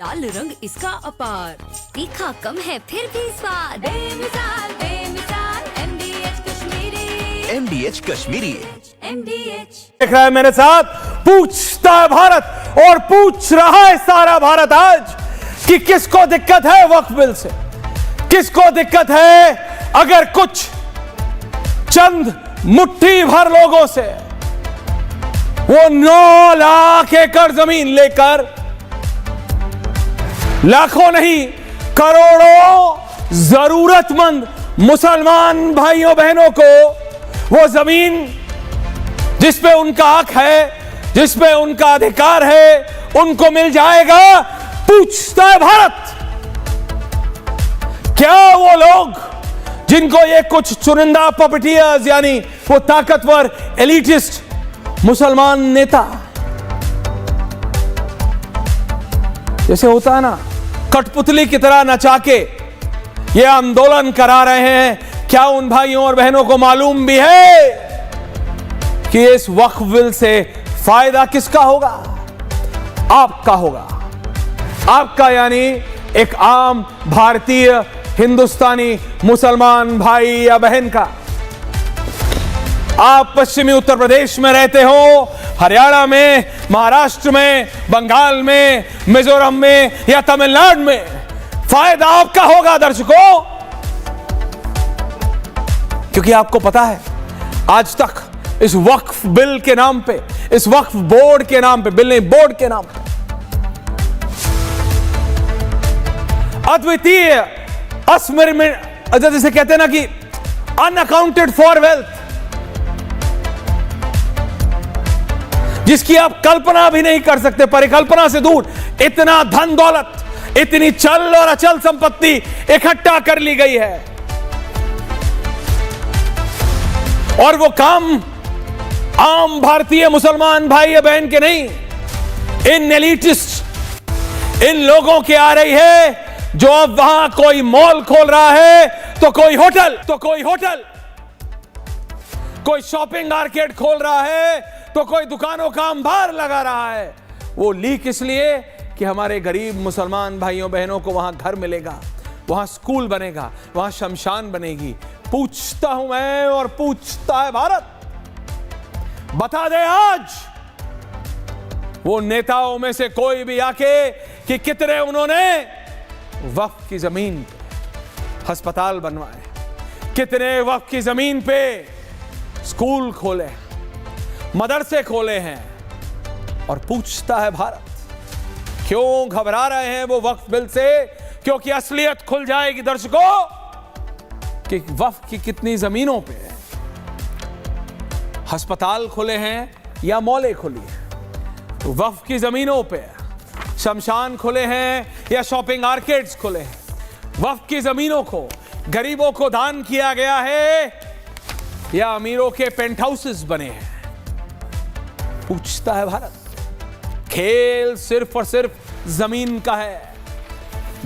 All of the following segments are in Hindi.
लाल रंग इसका अपार, तीखा कम है फिर भी स्वाद, बेमिसाल बेमिसाल MDH Kashmiri, MDH Kashmiri. MDH। देख रहा है मेरे साथ, पूछता है भारत और पूछ रहा है सारा भारत आज कि किसको दिक्कत है वक्फ बिल से, किसको दिक्कत है अगर कुछ चंद मुट्ठी भर लोगों से वो 9 लाख एकड़ जमीन लेकर लाखों नहीं करोड़ों जरूरतमंद मुसलमान भाइयों बहनों को वो जमीन जिस पे उनका हक है, जिस पे उनका अधिकार है, उनको मिल जाएगा। पूछता है भारत, क्या वो लोग जिनको ये कुछ चुनिंदा पपटियर्स यानी वो ताकतवर एलिटिस्ट मुसलमान नेता जैसे होता है ना, कठपुतली की तरह नचा के ये आंदोलन करा रहे हैं, क्या उन भाइयों और बहनों को मालूम भी है कि इस वक्फ बिल से फायदा किसका होगा? आपका होगा, आपका यानी एक आम भारतीय हिंदुस्तानी मुसलमान भाई या बहन का। आप पश्चिमी उत्तर प्रदेश में रहते हो, हरियाणा में, महाराष्ट्र में, बंगाल में, मिजोरम में या तमिलनाडु में, फायदा आपका होगा दर्शकों, क्योंकि आपको पता है आज तक इस वक्फ बिल के नाम पे, इस वक्फ बोर्ड के नाम पे, बिल नहीं बोर्ड के नाम पे अद्वितीय अस्मिर जैसे कहते हैं ना कि अनअकाउंटेड फॉर वेल्थ, जिसकी आप कल्पना भी नहीं कर सकते, परिकल्पना से दूर, इतना धन दौलत, इतनी चल और अचल संपत्ति इकट्ठा कर ली गई है। और वो काम आम भारतीय मुसलमान भाई या बहन के नहीं, इन एलिटिस्ट, इन लोगों के आ रही है जो अब वहां कोई मॉल खोल रहा है तो कोई होटल, कोई शॉपिंग मार्केट खोल रहा है तो कोई दुकानों का अंबार लगा रहा है। वो लीक इसलिए कि हमारे गरीब मुसलमान भाइयों बहनों को वहां घर मिलेगा, वहां स्कूल बनेगा, वहां शमशान बनेगी। पूछता हूं मैं और पूछता है भारत, बता दे आज वो नेताओं में से कोई भी आके कि कितने उन्होंने वक्फ की जमीन पे अस्पताल बनवाए, कितने वक्फ की जमीन पे स्कूल खोले, मदरसे खोले हैं। और पूछता है भारत, क्यों घबरा रहे हैं वो वक्फ बिल से? क्योंकि असलियत खुल जाएगी दर्शकों कि वक्फ की कितनी जमीनों पे अस्पताल खुले हैं या मॉलें खुली हैं, तो वक्फ की जमीनों पे शमशान खुले हैं या शॉपिंग मार्केट्स खुले हैं, वक्फ की जमीनों को गरीबों को दान किया गया है या अमीरों के पेंट हाउसेस बने हैं। पूछता है भारत, खेल सिर्फ और सिर्फ जमीन का है।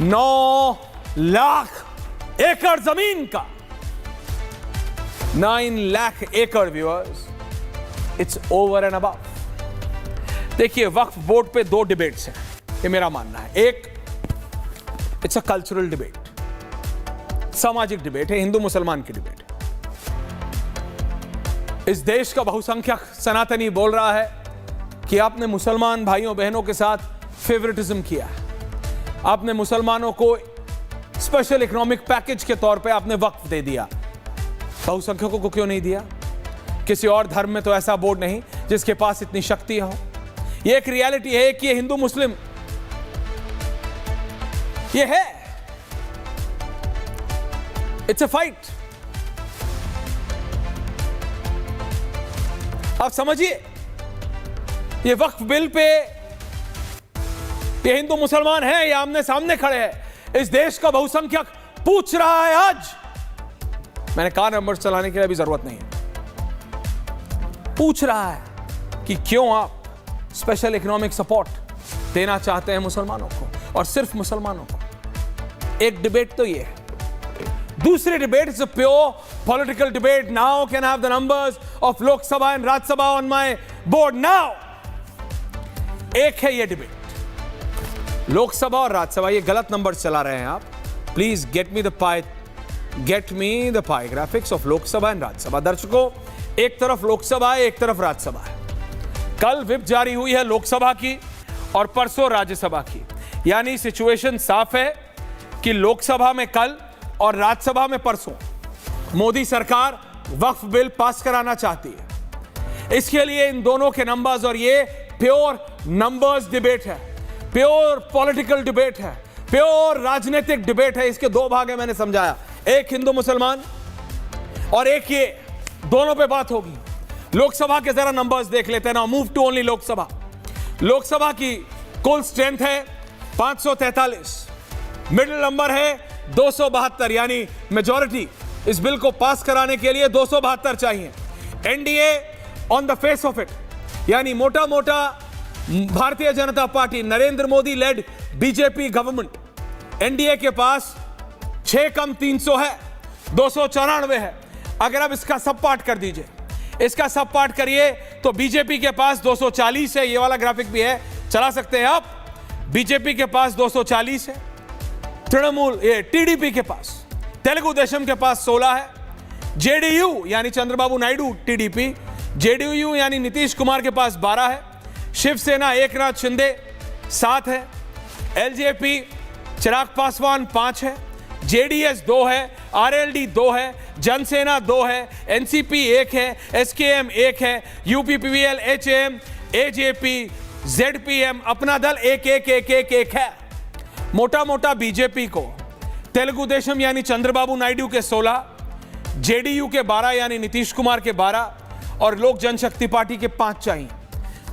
9 लाख एकड़ जमीन का, 9 लाख एकड़ viewers, it's over and above. देखिए, वक्फ बोर्ड पे 2 डिबेट्स हैं, ये मेरा मानना है। एक, इट्स अ कल्चरल डिबेट, सामाजिक डिबेट है, हिंदू मुसलमान की डिबेट है। इस देश का बहुसंख्यक सनातनी बोल रहा है कि आपने मुसलमान भाइयों बहनों के साथ फेवरेटिज्म किया है, आपने मुसलमानों को स्पेशल इकोनॉमिक पैकेज के तौर पे आपने वक्फ दे दिया, बहुसंख्यकों को क्यों नहीं दिया? किसी और धर्म में तो ऐसा बोर्ड नहीं जिसके पास इतनी शक्ति हो। ये एक रियलिटी है कि ये हिंदू मुस्लिम ये है, इट्स अ फाइट। आप समझिए, ये वक्फ बिल पे ये हिंदू मुसलमान है या आमने सामने खड़े हैं, इस देश का बहुसंख्यक पूछ रहा है आज। मैंने कहा नंबर चलाने के लिए भी जरूरत नहीं है, पूछ रहा है कि क्यों आप स्पेशल इकोनॉमिक सपोर्ट देना चाहते हैं मुसलमानों को, और सिर्फ मुसलमानों को। एक डिबेट तो ये है। दूसरी debate is a pure political debate. Now can have the numbers of Lok Sabha and Rajya Sabha on my board now. एक है ये डिबेट, लोकसभा और राज्यसभा, ये गलत नंबर चला रहे हैं आप। Please get me the pi graphics of Lok Sabha and Rajya Sabha. दर्शकों, एक तरफ लोकसभा है, एक तरफ राज्यसभा है। कल व्हिप जारी हुई है लोकसभा की और परसों राज्यसभा की, यानी सिचुएशन साफ है कि लोकसभा में कल और राज्यसभा में परसों मोदी सरकार वक्फ बिल पास कराना चाहती है। इसके लिए इन दोनों के नंबर्स, और ये प्योर नंबर्स डिबेट है, प्योर पॉलिटिकल डिबेट है, प्योर राजनीतिक डिबेट है। इसके दो भाग है, मैंने समझाया, एक हिंदू मुसलमान और एक ये, दोनों पे बात होगी। लोकसभा के जरा नंबर्स देख लेते हैं ना। Move to only Lok Sabha. Lok Sabha की कुल स्ट्रेंथ है 543, मिडिल नंबर है 272, यानी मेजॉरिटी इस बिल को पास कराने के लिए 272 चाहिए। NDA on the face of it, यानी मोटा मोटा Bharatiya Janata Party, Narendra Modi led BJP government, NDA के पास 6 कम 300 है, 294 है। अगर आप इसका सब पार्ट कर दीजिए, इसका सब पार्ट करिए तो बीजेपी के पास 240 है। ये वाला ग्राफिक भी है, चला सकते हैं आप। बीजेपी के पास 240 है, तृणमूल ये टीडीपी के पास, तेलुगु देशम के पास 16 है, जेडीयू यानी चंद्रबाबू नायडू टीडीपी, जेडीयू यानी नीतीश कुमार के पास 12 है, शिवसेना एकनाथ शिंदे 7 है, एलजेपी चिराग पासवान 5 है, जेडीएस 2 है, आरएलडी 2 है, जनसेना 2 है, एनसीपी 1 है, एसकेएम 1 है, यूपीपीवीएल, एचएम, एजेपी, जेडपीएम, अपना दल 1 है। मोटा मोटा बीजेपी को तेलुगु देशम यानी चंद्रबाबू नायडू के 16, जेडीयू के 12 यानी नीतीश कुमार के 12 और लोक जनशक्ति पार्टी के 5 चाहिए।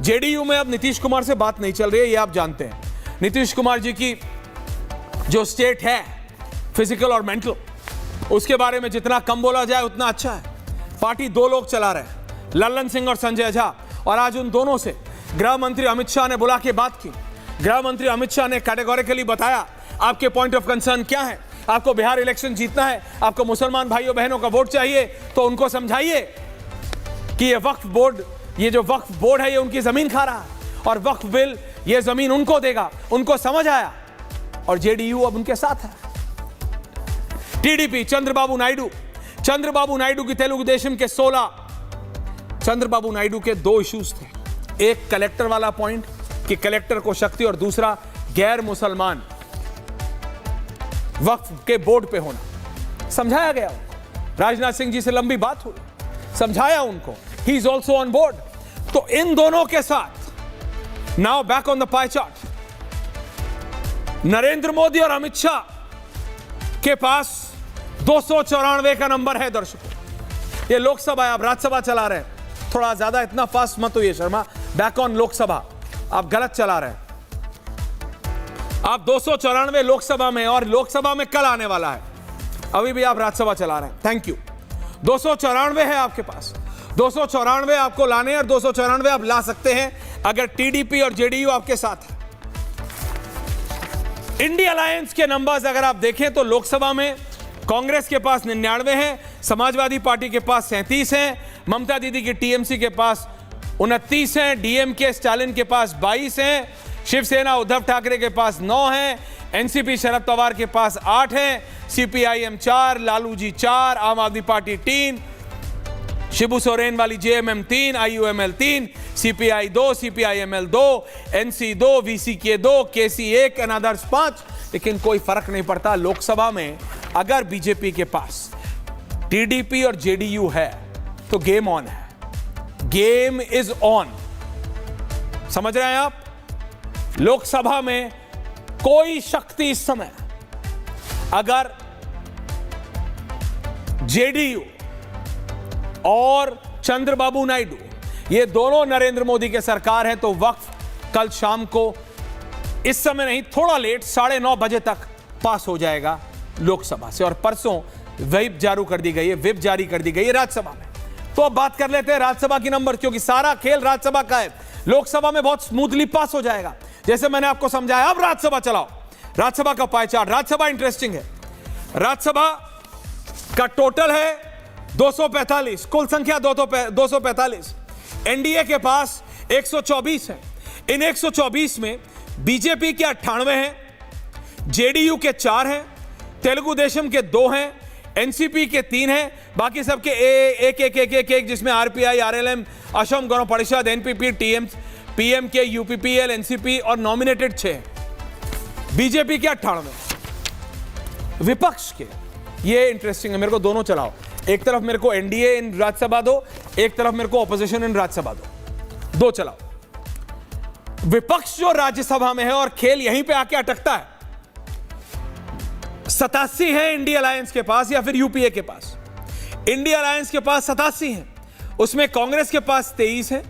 जेडीयू में अब नीतीश कुमार से बात नहीं चल रही है, ये आप जानते हैं। नीतीश कुमार जी की जो स्टेट है फिजिकल और मेंटल, उसके बारे में जितना कम बोला जाए उतना अच्छा है। पार्टी 2 लोग चला रहे हैं, लल्लन सिंह और संजय झा, और आज उन दोनों से गृह मंत्री अमित शाह ने बुला के बात की। गृह मंत्री अमित शाह ने कैटेगोरिकली बताया आपके पॉइंट ऑफ कंसर्न क्या है। आपको बिहार इलेक्शन जीतना है, आपको मुसलमान भाइयों बहनों का वोट चाहिए, तो उनको समझाइए कि ये वक्फ बोर्ड, ये जो वक्फ बोर्ड है, ये उनकी जमीन खा रहा है और वक्फ बिल ये जमीन उनको देगा। उनको समझ आया और जेडीयू अब उनके साथ है। टीडीपी चंद्रबाबू नायडू की तेलुगु देशम के 16, चंद्रबाबू नायडू के 2 इश्यूज थे, एक कलेक्टर वाला पॉइंट कि कलेक्टर को शक्ति, और दूसरा गैर मुसलमान वक्फ के बोर्ड पे होना। समझाया गया उनको, राजनाथ सिंह जी से लंबी बात हुई, समझाया उनको, he is also on board. तो इन दोनों के साथ now back on the pie chart, Narendra Modi और अमित शाह के पास 294 का नंबर है। दर्शकों, ये लोकसभा है, आप राज्यसभा चला रहे हैं, थोड़ा ज्यादा इतना फास्ट मत होइए शर्मा। बैक ऑन लोकसभा, आप गलत चला रहे हैं। आप 294 लोकसभा में, और लोकसभा में कल आने वाला है, अभी भी आप राज्यसभा चला रहे हैं। Thank you. 294 है आपके पास, 294 आपको लाने, और 294 आप ला सकते हैं अगर टीडीपी और जेडीयू आपके साथ है। इंडिया अलायंस के नंबर्स अगर आप देखें तो लोकसभा में कांग्रेस के पास 99 है, समाजवादी पार्टी के पास 37 है, ममता दीदी की टीएमसी के पास 29 है, डीएमके स्टालिन के पास 22 है, शिवसेना उद्धव ठाकरे के पास 9 है, एनसीपी शरद पवार के पास 8 है, सीपीआईएम 4, लालू जी 4, आम आदमी पार्टी 3, शिबू सोरेन वाली JMM 3, IUML 3, CPI 2, CPIML 2, NC 2, VCK 2, KC 1 and others 5। लेकिन कोई फर्क नहीं पड़ता। लोकसभा में अगर बीजेपी के पास टीडीपी और जेडीयू है तो गेम ऑन है, गेम इज ऑन। समझ रहे हैं आप? लोकसभा में कोई शक्ति इस समय अगर जेडीयू और चंद्रबाबू नायडू ये दोनों नरेंद्र मोदी के सरकार है, तो वक्फ कल शाम को, इस समय नहीं, थोड़ा लेट, 9:30 बजे तक पास हो जाएगा लोकसभा से, और परसों व्हिप जारी कर दी गई है राज्यसभा में। तो अब बात कर लेते हैं राज्यसभा की नंबर, क्योंकि सारा खेल राज्यसभा का है। लोकसभा में बहुत स्मूथली पास हो जाएगा, जैसे मैंने आपको समझाया। अब राज्यसभा चलाओ, राज्यसभा का पाई चार्ट। राज्यसभा इंटरेस्टिंग है। राज्यसभा का टोटल है 245, कुल संख्या 245। एनडीए के पास 124 है। इन 124 में बीजेपी के 98 हैं, जेडीयू के 4 हैं, तेलुगु देशम के 2 हैं, एनसीपी के 3 हैं, बाकी सबके एक, जिसमें RPI, RLM, Assam Gana Parishad, NPP, PMK, UPPL, NCP और नॉमिनेटेड 6 हैं। बीजेपी के 98, विपक्ष के, ये इंटरेस्टिंग है, मेरे को दोनों चलाओ, एक तरफ मेरे को एनडीए इन राज्यसभा दो, एक तरफ मेरे को ऑपोजिशन इन राज्यसभा दो चलाओ। विपक्ष जो राज्यसभा में है और खेल यहीं पे आके अटकता है, 87 है इंडिया अलायंस के पास या फिर यूपीए के पास। इंडिया अलायंस के पास 87 है, उसमें कांग्रेस के पास 23 है,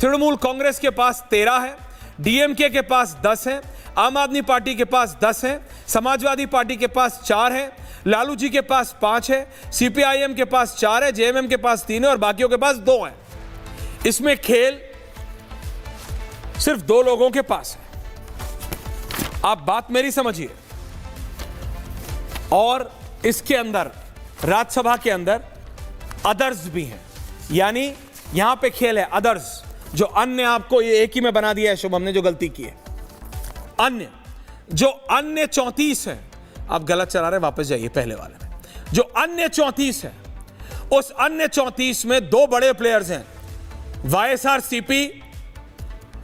तृणमूल कांग्रेस के पास 13 है, डीएमके के पास 10 है, आम आदमी पार्टी के पास 10 है, समाजवादी पार्टी के पास 4 है, लालू जी के पास 5 है, सीपीआईएम के पास 4 है, जेएमएम के पास 3 है और बाकियों के पास 2 है। इसमें खेल सिर्फ 2 लोगों के पास है। आप बात मेरी समझिए। और इसके अंदर राज्यसभा के अंदर अदर्स भी हैं, यानी यहां पे खेल है अदर्स, जो अन्य, आपको ये एक ही में बना दिया है शुभम ने जो गलती की है। अन्य, जो अन्य 34 है, आप गलत चला रहे, वापस जाइए पहले वाले में। जो अन्य 34 है, उस अन्य 34 में 2 बड़े प्लेयर्स हैं, वाईएसआरसीपी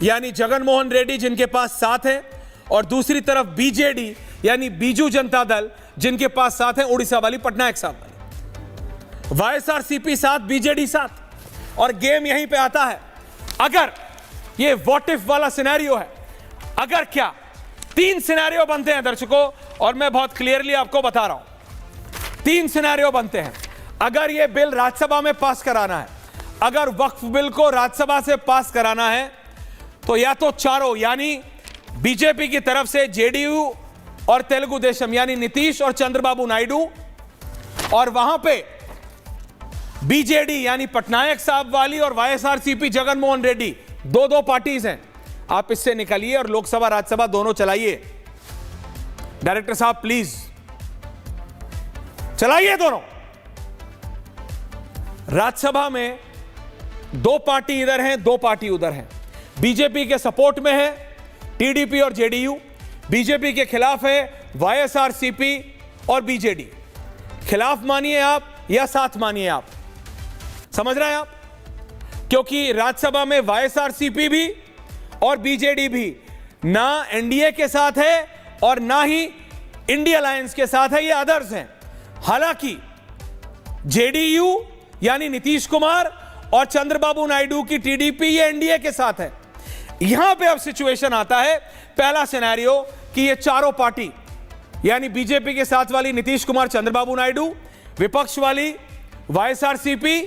यानी जगनमोहन रेड्डी जिनके पास 7 है, और दूसरी तरफ बीजेडी यानी बीजू जनता दल जिनके पास 7 है, उड़ीसा वाली, पटनायक साहब वाली। वाईएसआरसीपी 7, बीजेडी 7, और गेम यहीं पे आता है। अगर ये व्हाट इफ वाला सिनेरियो है, अगर क्या 3 सिनेरियो बनते हैं दर्शकों, और मैं बहुत क्लियरली आपको बता रहा हूं, 3 सिनेरियो बनते हैं। अगर ये बिल राज्यसभा में पास कराना है, अगर वक्फ बिल को राज्यसभा से पास कराना है, तो या तो चारों, यानी बीजेपी की तरफ से जेडीयू और तेलुगु देशम यानी नीतीश और चंद्रबाबू नायडू, और वहां पे बीजेडी यानी पटनायक साहब वाली और वाईएसआरसीपी जगनमोहन रेड्डी, 2 पार्टीज हैं। आप इससे निकलिए और लोकसभा राज्यसभा दोनों चलाइए। डायरेक्टर साहब प्लीज चलाइए दोनों। राज्यसभा में 2 पार्टी इधर हैं, 2 पार्टी उधर हैं। बीजेपी के सपोर्ट में है टीडीपी और जेडीयू, बीजेपी के खिलाफ है वाईएसआरसीपी और बीजेडी। खिलाफ मानिए आप या साथ मानिए आप, समझ रहे हैं आप? क्योंकि राज्यसभा में वाईएसआरसीपी भी और बीजेडी भी ना एनडीए के साथ है और ना ही इंडिया अलायंस के साथ है, ये अदर्स हैं। हालांकि जेडीयू यानी नीतीश कुमार और चंद्रबाबू नायडू की टीडीपी ये एनडीए के साथ है। यहां पे अब सिचुएशन आता है, पहला सिनेरियो, कि ये चारों पार्टी यानी बीजेपी के साथ वाली नीतीश कुमार चंद्रबाबू नायडू, विपक्ष वाली वाईएसआरसीपी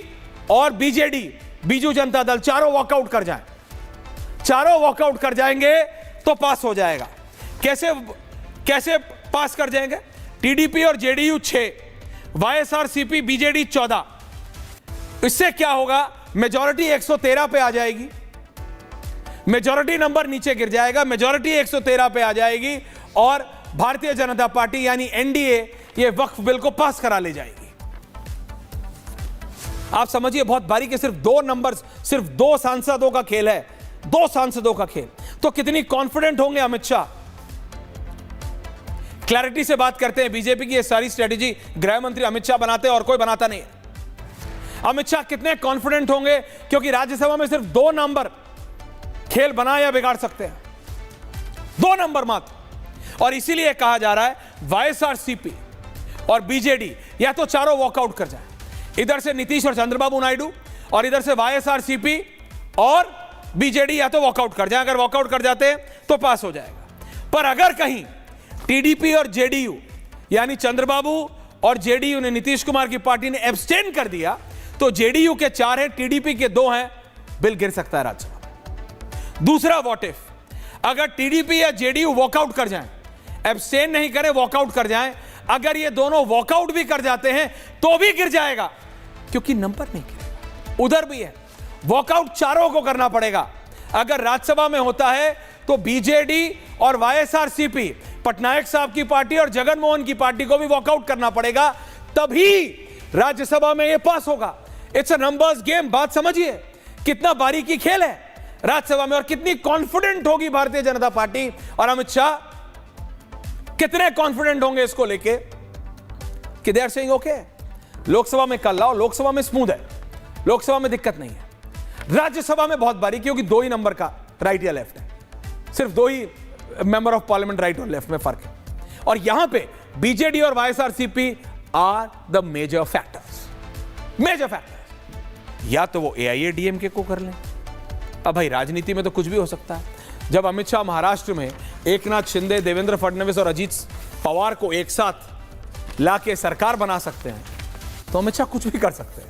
और बीजेडी बीजू जनता दल, चारों वॉकआउट कर जाएं। चारों वॉकआउट कर जाएंगे तो पास हो जाएगा। कैसे पास कर जाएंगे? टीडीपी और जेडीयू 6, वाईएसआरसीपी बीजेडी 14। इससे क्या होगा? मेजॉरिटी 113 पे आ जाएगी, मेजॉरिटी नंबर नीचे गिर जाएगा, मेजॉरिटी 113 पे आ जाएगी और भारतीय जनता पार्टी यानी एनडीए ये वक्फ बिल को पास करा ले जाएगी। आप समझिए बहुत बारीकी, सिर्फ 2 नंबर्स, सिर्फ 2 सांसदों का खेल है, 2 सांसदों का खेल। तो कितनी कॉन्फिडेंट होंगे अमित शाह? क्लैरिटी से बात करते हैं। बीजेपी की ये सारी स्ट्रेटेजी गृह मंत्री अमित शाह बनाते हैं और कोई बनाता नहीं है। अमित शाह कितने कॉन्फिडेंट होंगे? क्योंकि राज्यसभा में सिर्फ 2 नंबर खेल बना या बिगाड़ सकते हैं, 2 नंबर मात्र। और इसीलिए कहा जा रहा है वाईएसआरसीपी और बीजेडी या तो चारों वॉकआउट कर जाए, इधर से नीतीश और चंद्रबाबू नायडू और इधर से वाईएसआरसीपी और बीजेडी या तो वॉकआउट कर जाए। अगर वॉकआउट कर जाते हैं तो पास हो जाएगा। पर अगर कहीं टीडीपी और जेडीयू यानी चंद्रबाबू और जेडीयू ने, नीतीश कुमार की पार्टी ने एब्सटेन कर दिया, तो जेडीयू के 4 हैं, टीडीपी के 2 हैं, बिल गिर सकता है राज्यसभा। दूसरा व्हाट इफ, अगर टीडीपी या जेडीयू वॉकआउट कर जाएं, एब्सटेन नहीं करें, वॉकआउट कर जाएं, अगर ये दोनों वॉकआउट भी कर जाते हैं तो भी गिर जाएगा, क्योंकि नंबर नहीं गिरेगा। उधर भी है, वॉकआउट चारों को करना पड़ेगा। अगर राज्यसभा में होता है तो बीजेडी और वाईएसआरसीपी, पटनायक साहब की पार्टी और जगनमोहन की पार्टी को भी वॉकआउट करना पड़ेगा, तभी राज्यसभा में यह पास होगा। It's a numbers game. बात समझिए कितना बारीकी खेल है। राज्यसभा में, और कितनी कॉन्फिडेंट होगी भारतीय जनता पार्टी और अमित शाह, कितने कॉन्फिडेंट होंगे इसको लेके कि they are saying okay, Lok Sabha में कल लाओ, लोकसभा में स्मूथ है, लोकसभा में दिक्कत नहीं है। राज्यसभा में बहुत बारीक, क्योंकि 2 ही नंबर का राइट या लेफ्ट है, सिर्फ 2 ही मेंबर ऑफ पार्लियामेंट राइट और लेफ्ट में फर्क है। और यहां पे बीजेडी और YSRCP are the major factors, major factors. या तो वो एआईएडीएमके को कर लें, अब भाई राजनीति में तो कुछ भी हो सकता है। जब अमित शाह महाराष्ट्र में एकनाथ शिंदे, देवेंद्र फडणवीस और अजीत पवार को एक साथ लाके सरकार बना सकते हैं, तो अमित शाह कुछ भी कर सकते हैं।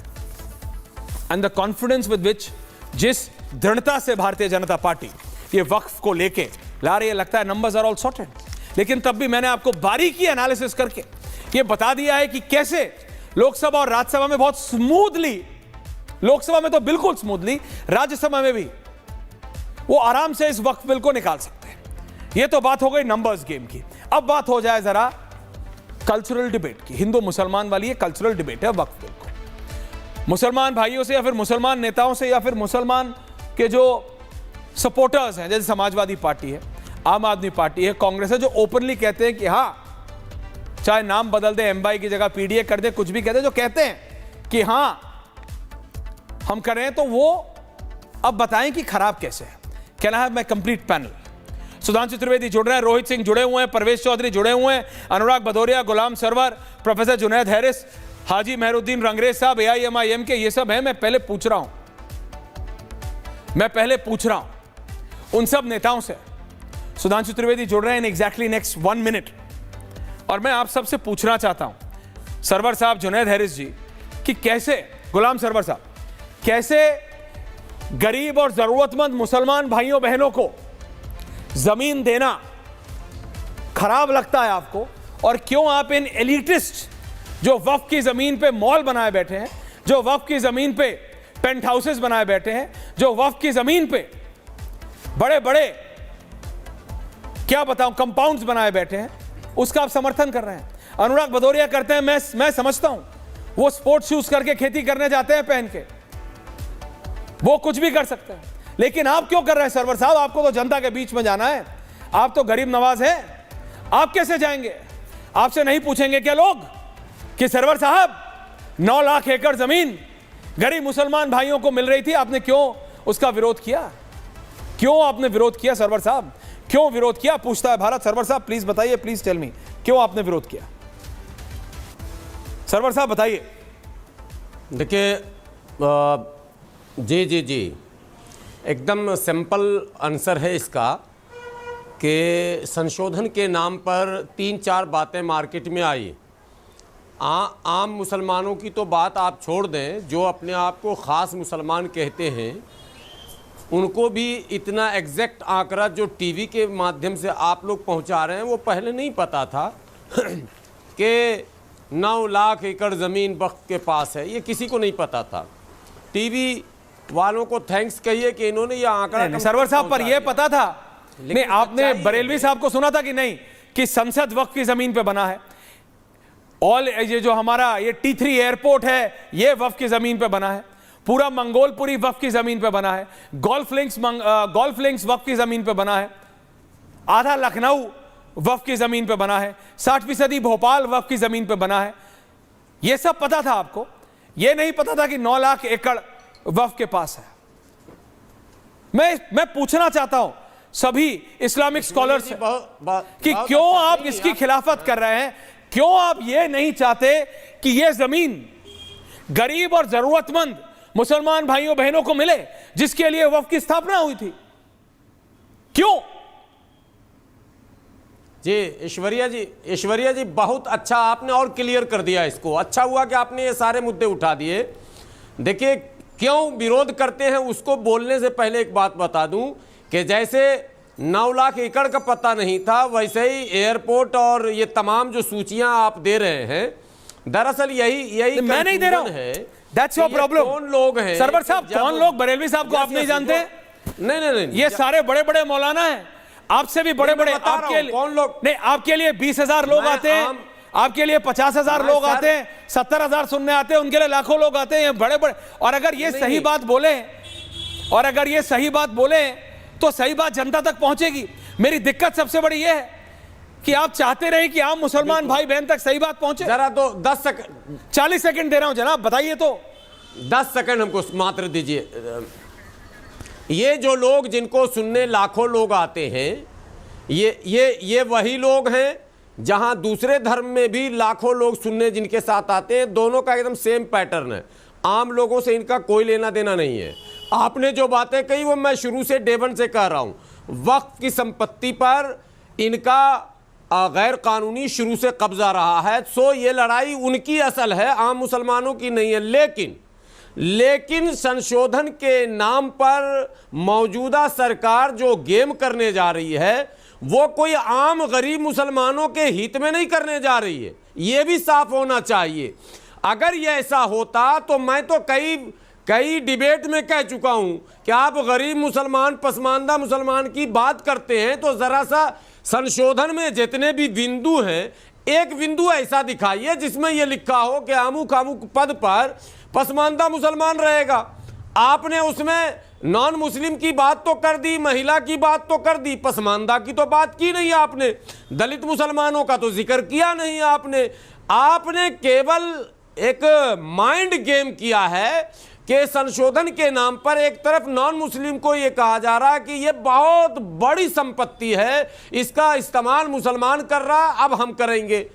And the confidence with which, जिस दृढ़ता से भारतीय जनता पार्टी ये वक्फ को लेके ला रही है, लगता है नंबर्स आर ऑल सॉर्टेड। लेकिन तब भी मैंने आपको बारीकी एनालिसिस करके ये बता दिया है कि कैसे लोकसभा और राज्यसभा में बहुत स्मूथली, लोकसभा में तो बिल्कुल स्मूथली, राज्यसभा में भी वो आराम से इस वक्फ बिल को निकाल सकते हैं। ये तो बात हो गई नंबर्स गेम की। अब बात हो जाए जरा कल्चरल डिबेट की, हिंदू मुसलमान वाली ये कल्चरल डिबेट है वक्फ बिल को। मुसलमान भाइयों से या फिर मुसलमान नेताओं से या फिर मुसलमान के जो सपोर्टर्स हैं, जैसे समाजवादी पार्टी है, आम आदमी पार्टी है, कांग्रेस है, जो ओपनली कहते हैं कि हाँ, चाहे नाम बदल दे, एमवाई की जगह पीडीए कर दे, कुछ भी कहते हैं, जो कहते हैं कि हाँ हम कर रहे हैं, तो वो अब बताएं कि खराब कैसे है। कहना है मैं कंप्लीट पैनल, सुधांशु त्रिवेदी जुड़ रहे हैं, रोहित सिंह जुड़े हुए हैं, परवेश चौधरी जुड़े हुए हैं, अनुराग भदौरिया, गुलाम सरवर, प्रोफेसर जुनैद हैरिस, हाजी मेहरुद्दीन रंगरेज साहब, एआईएमआईएम के, ये सब है। मैं पहले पूछ रहा हूं उन सब नेताओं से। सुधांशु त्रिवेदी जुड़ रहे हैं इन एग्जैक्टली नेक्स्ट 1 मिनट, और मैं आप सबसे पूछना चाहता हूं, सरवर साहब, जुनैद हैरिस जी, कि कैसे, गुलाम सरवर साहब, कैसे गरीब और जरूरतमंद मुसलमान भाइयों बहनों को जमीन देना खराब लगता है आपको, और क्यों आप इन एलिटिस्ट जो वक्फ की जमीन पे मॉल बनाए बैठे हैं, जो वक्फ की जमीन पे पेंट हाउसेस बनाए बैठे हैं, जो वक्फ की जमीन पे बड़े बड़े क्या बताऊं कंपाउंड्स बनाए बैठे हैं, उसका आप समर्थन कर रहे हैं। अनुराग भदौरिया करते हैं, मैं समझता हूं, वो स्पोर्ट्स शूज करके खेती करने जाते हैं पहन के, वो कुछ भी कर सकते हैं। लेकिन आप क्यों कर रहे हैं सरवर साहब? आपको तो जनता के बीच में जाना है, आप तो गरीब नवाज हैं, आप कैसे जाएंगे? आपसे नहीं पूछेंगे क्या लोग कि सरवर साहब 9 लाख एकड़ जमीन गरीब मुसलमान भाइयों को मिल रही थी, आपने क्यों उसका विरोध किया? क्यों आपने विरोध किया सरवर साहब? क्यों विरोध किया? पूछता है भारत। सरवर साहब प्लीज बताइए, प्लीज टेल मी, क्यों आपने विरोध किया? सरवर साहब बताइए। देखिए जी एकदम सिंपल आंसर है इसका कि संशोधन के नाम पर 3-4 बातें मार्केट में आई। आम मुसलमानों की तो बात आप छोड़ दें, जो अपने आप को ख़ास मुसलमान कहते हैं, उनको भी इतना एग्जैक्ट आंकड़ा जो टीवी के माध्यम से आप लोग पहुंचा रहे हैं वो पहले नहीं पता था कि 9 लाख एकड़ ज़मीन वक्फ के पास है, ये किसी को नहीं पता था। टीवी वालों को थैंक्स कहिए कि इन्होंने ये आंकड़ा सरवर साहब पर ये पता था। नहीं, आपने बरेलवी साहब को सुना था कि नहीं कि संसद वक्फ की जमीन पे बना है, ऑल ये जो हमारा ये T3 एयरपोर्ट है ये वक्फ की जमीन पे बना है, पूरा मंगोलपुरी वक्फ की जमीन पे बना है, गोल्फ लिंक्स वक्फ की जमीन पे बना है, आधा लखनऊ वक्फ की जमीन पे बना है, 60% भोपाल वक्फ की जमीन पे बना है। ये सब पता था आपको, ये नहीं पता था कि 9 लाख एकड़ वक्फ के पास है। मैं पूछना चाहता हूं सभी इस्लामिक स्कॉलर्स से कि क्यों आप इसकी खिलाफत कर रहे हैं? क्यों आप ये नहीं चाहते कि ये जमीन गरीब और जरूरतमंद मुसलमान भाइयों बहनों को मिले, जिसके लिए वक्फ की स्थापना हुई थी? क्यों? जी ऐश्वर्या जी बहुत अच्छा आपने और क्लियर कर दिया इसको। अच्छा हुआ कि आपने ये सारे मुद्दे उठा दिए। देखिए क्यों विरोध करते हैं उसको बोलने से पहले एक बात बता दूं कि जैसे 9 लाख एकड़ का पता नहीं था, वैसे ही एयरपोर्ट और ये तमाम जो सूचियां आप दे रहे हैं, दरअसल यही मैं नहीं दे रहा हूं। That's your problem। कौन लोग हैं सरवर साहब? कौन लोग? बरेलवी साहब को आप नहीं जानते? नहीं, ये सारे बड़े बड़े मौलाना हैं, आपसे भी बड़े बड़े। आपके कौन लोग? नहीं, आपके लिए 20,000 लोग आते हैं, आपके लिए 50,000 लोग आते हैं, 70,000 सुनने आते हैं, उनके लिए लाखों लोग आते हैं, ये बड़े बड़े। और अगर ये सही बात बोले और अगर ये सही बात बोले तो सही बात जनता तक पहुंचेगी। मेरी दिक्कत सबसे बड़ी ये है कि आप चाहते रहे कि आम मुसलमान भाई बहन तक सही बात पहुंचे। जरा तो 10 सेकंड 40 सेकंड दे रहा हूं जनाब, बताइए तो। 10 सेकंड हमको मात्र दीजिए। ये जो लोग जिनको सुनने लाखों लोग आते हैं, ये वही लोग हैं जहां दूसरे धर्म में भी लाखों लोग सुनने जिनके साथ आते हैं। दोनों का एकदम सेम पैटर्न है। आम लोगों से इनका कोई लेना देना नहीं है। आपने जो बातें कही वो मैं शुरू से डे वन से कह रहा हूं। वक्फ की संपत्ति पर इनका गैर कानूनी शुरू से कब्जा रहा है। सो ये लड़ाई उनकी असल है, आम मुसलमानों की नहीं है। लेकिन संशोधन के नाम पर मौजूदा सरकार जो गेम करने जा रही है वो कोई आम गरीब मुसलमानों के हित में नहीं करने जा रही है। ये भी साफ होना चाहिए। अगर ये ऐसा होता तो मैं तो कई डिबेट में कह चुका हूं कि आप गरीब मुसलमान, पसमानदा मुसलमान की बात करते हैं तो जरा सा संशोधन में जितने भी बिंदु हैं, एक बिंदु ऐसा दिखाइए जिसमें यह लिखा हो कि अमुक अमुक पद पर पसमानदा मुसलमान रहेगा। आपने उसमें नॉन मुस्लिम की बात तो कर दी, महिला की बात तो कर दी, पसमानदा की तो बात की नहीं आपने, दलित मुसलमानों का तो जिक्र किया नहीं आपने केवल एक माइंड गेम किया है कि संशोधन के नाम पर एक तरफ नॉन मुस्लिम को यह कहा जा रहा है कि यह बहुत बड़ी संपत्ति है, इसका इस्तेमाल मुसलमान कर रहा, अब हम करेंगे।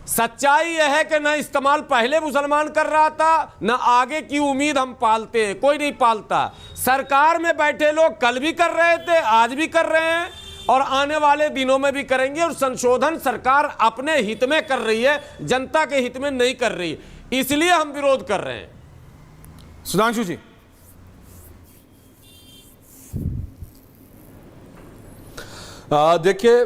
सच्चाई यह है कि न इस्तेमाल पहले मुसलमान कर रहा था, न आगे की उम्मीद हम पालते हैं, कोई नहीं पालता। सरकार में बैठे लोग कल भी कर रहे थे, आज भी कर रहे हैं और आने वाले दिनों में भी करेंगे। और संशोधन सरकार अपने हित में कर रही है, जनता के हित में नहीं कर रही, इसलिए हम विरोध कर रहे हैं। सुधांशु जी, देखिए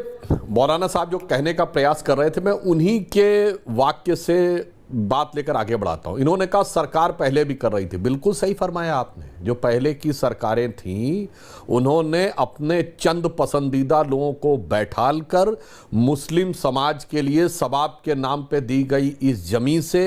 मौलाना साहब जो कहने का प्रयास कर रहे थे, मैं उन्हीं के वाक्य से बात लेकर आगे बढ़ाता हूं। इन्होंने कहा सरकार पहले भी कर रही थी। बिल्कुल सही फरमाया आपने। जो पहले की सरकारें थीं उन्होंने अपने चंद पसंदीदा लोगों को बैठाल कर मुस्लिम समाज के लिए सवाब के नाम पे दी गई इस जमीन से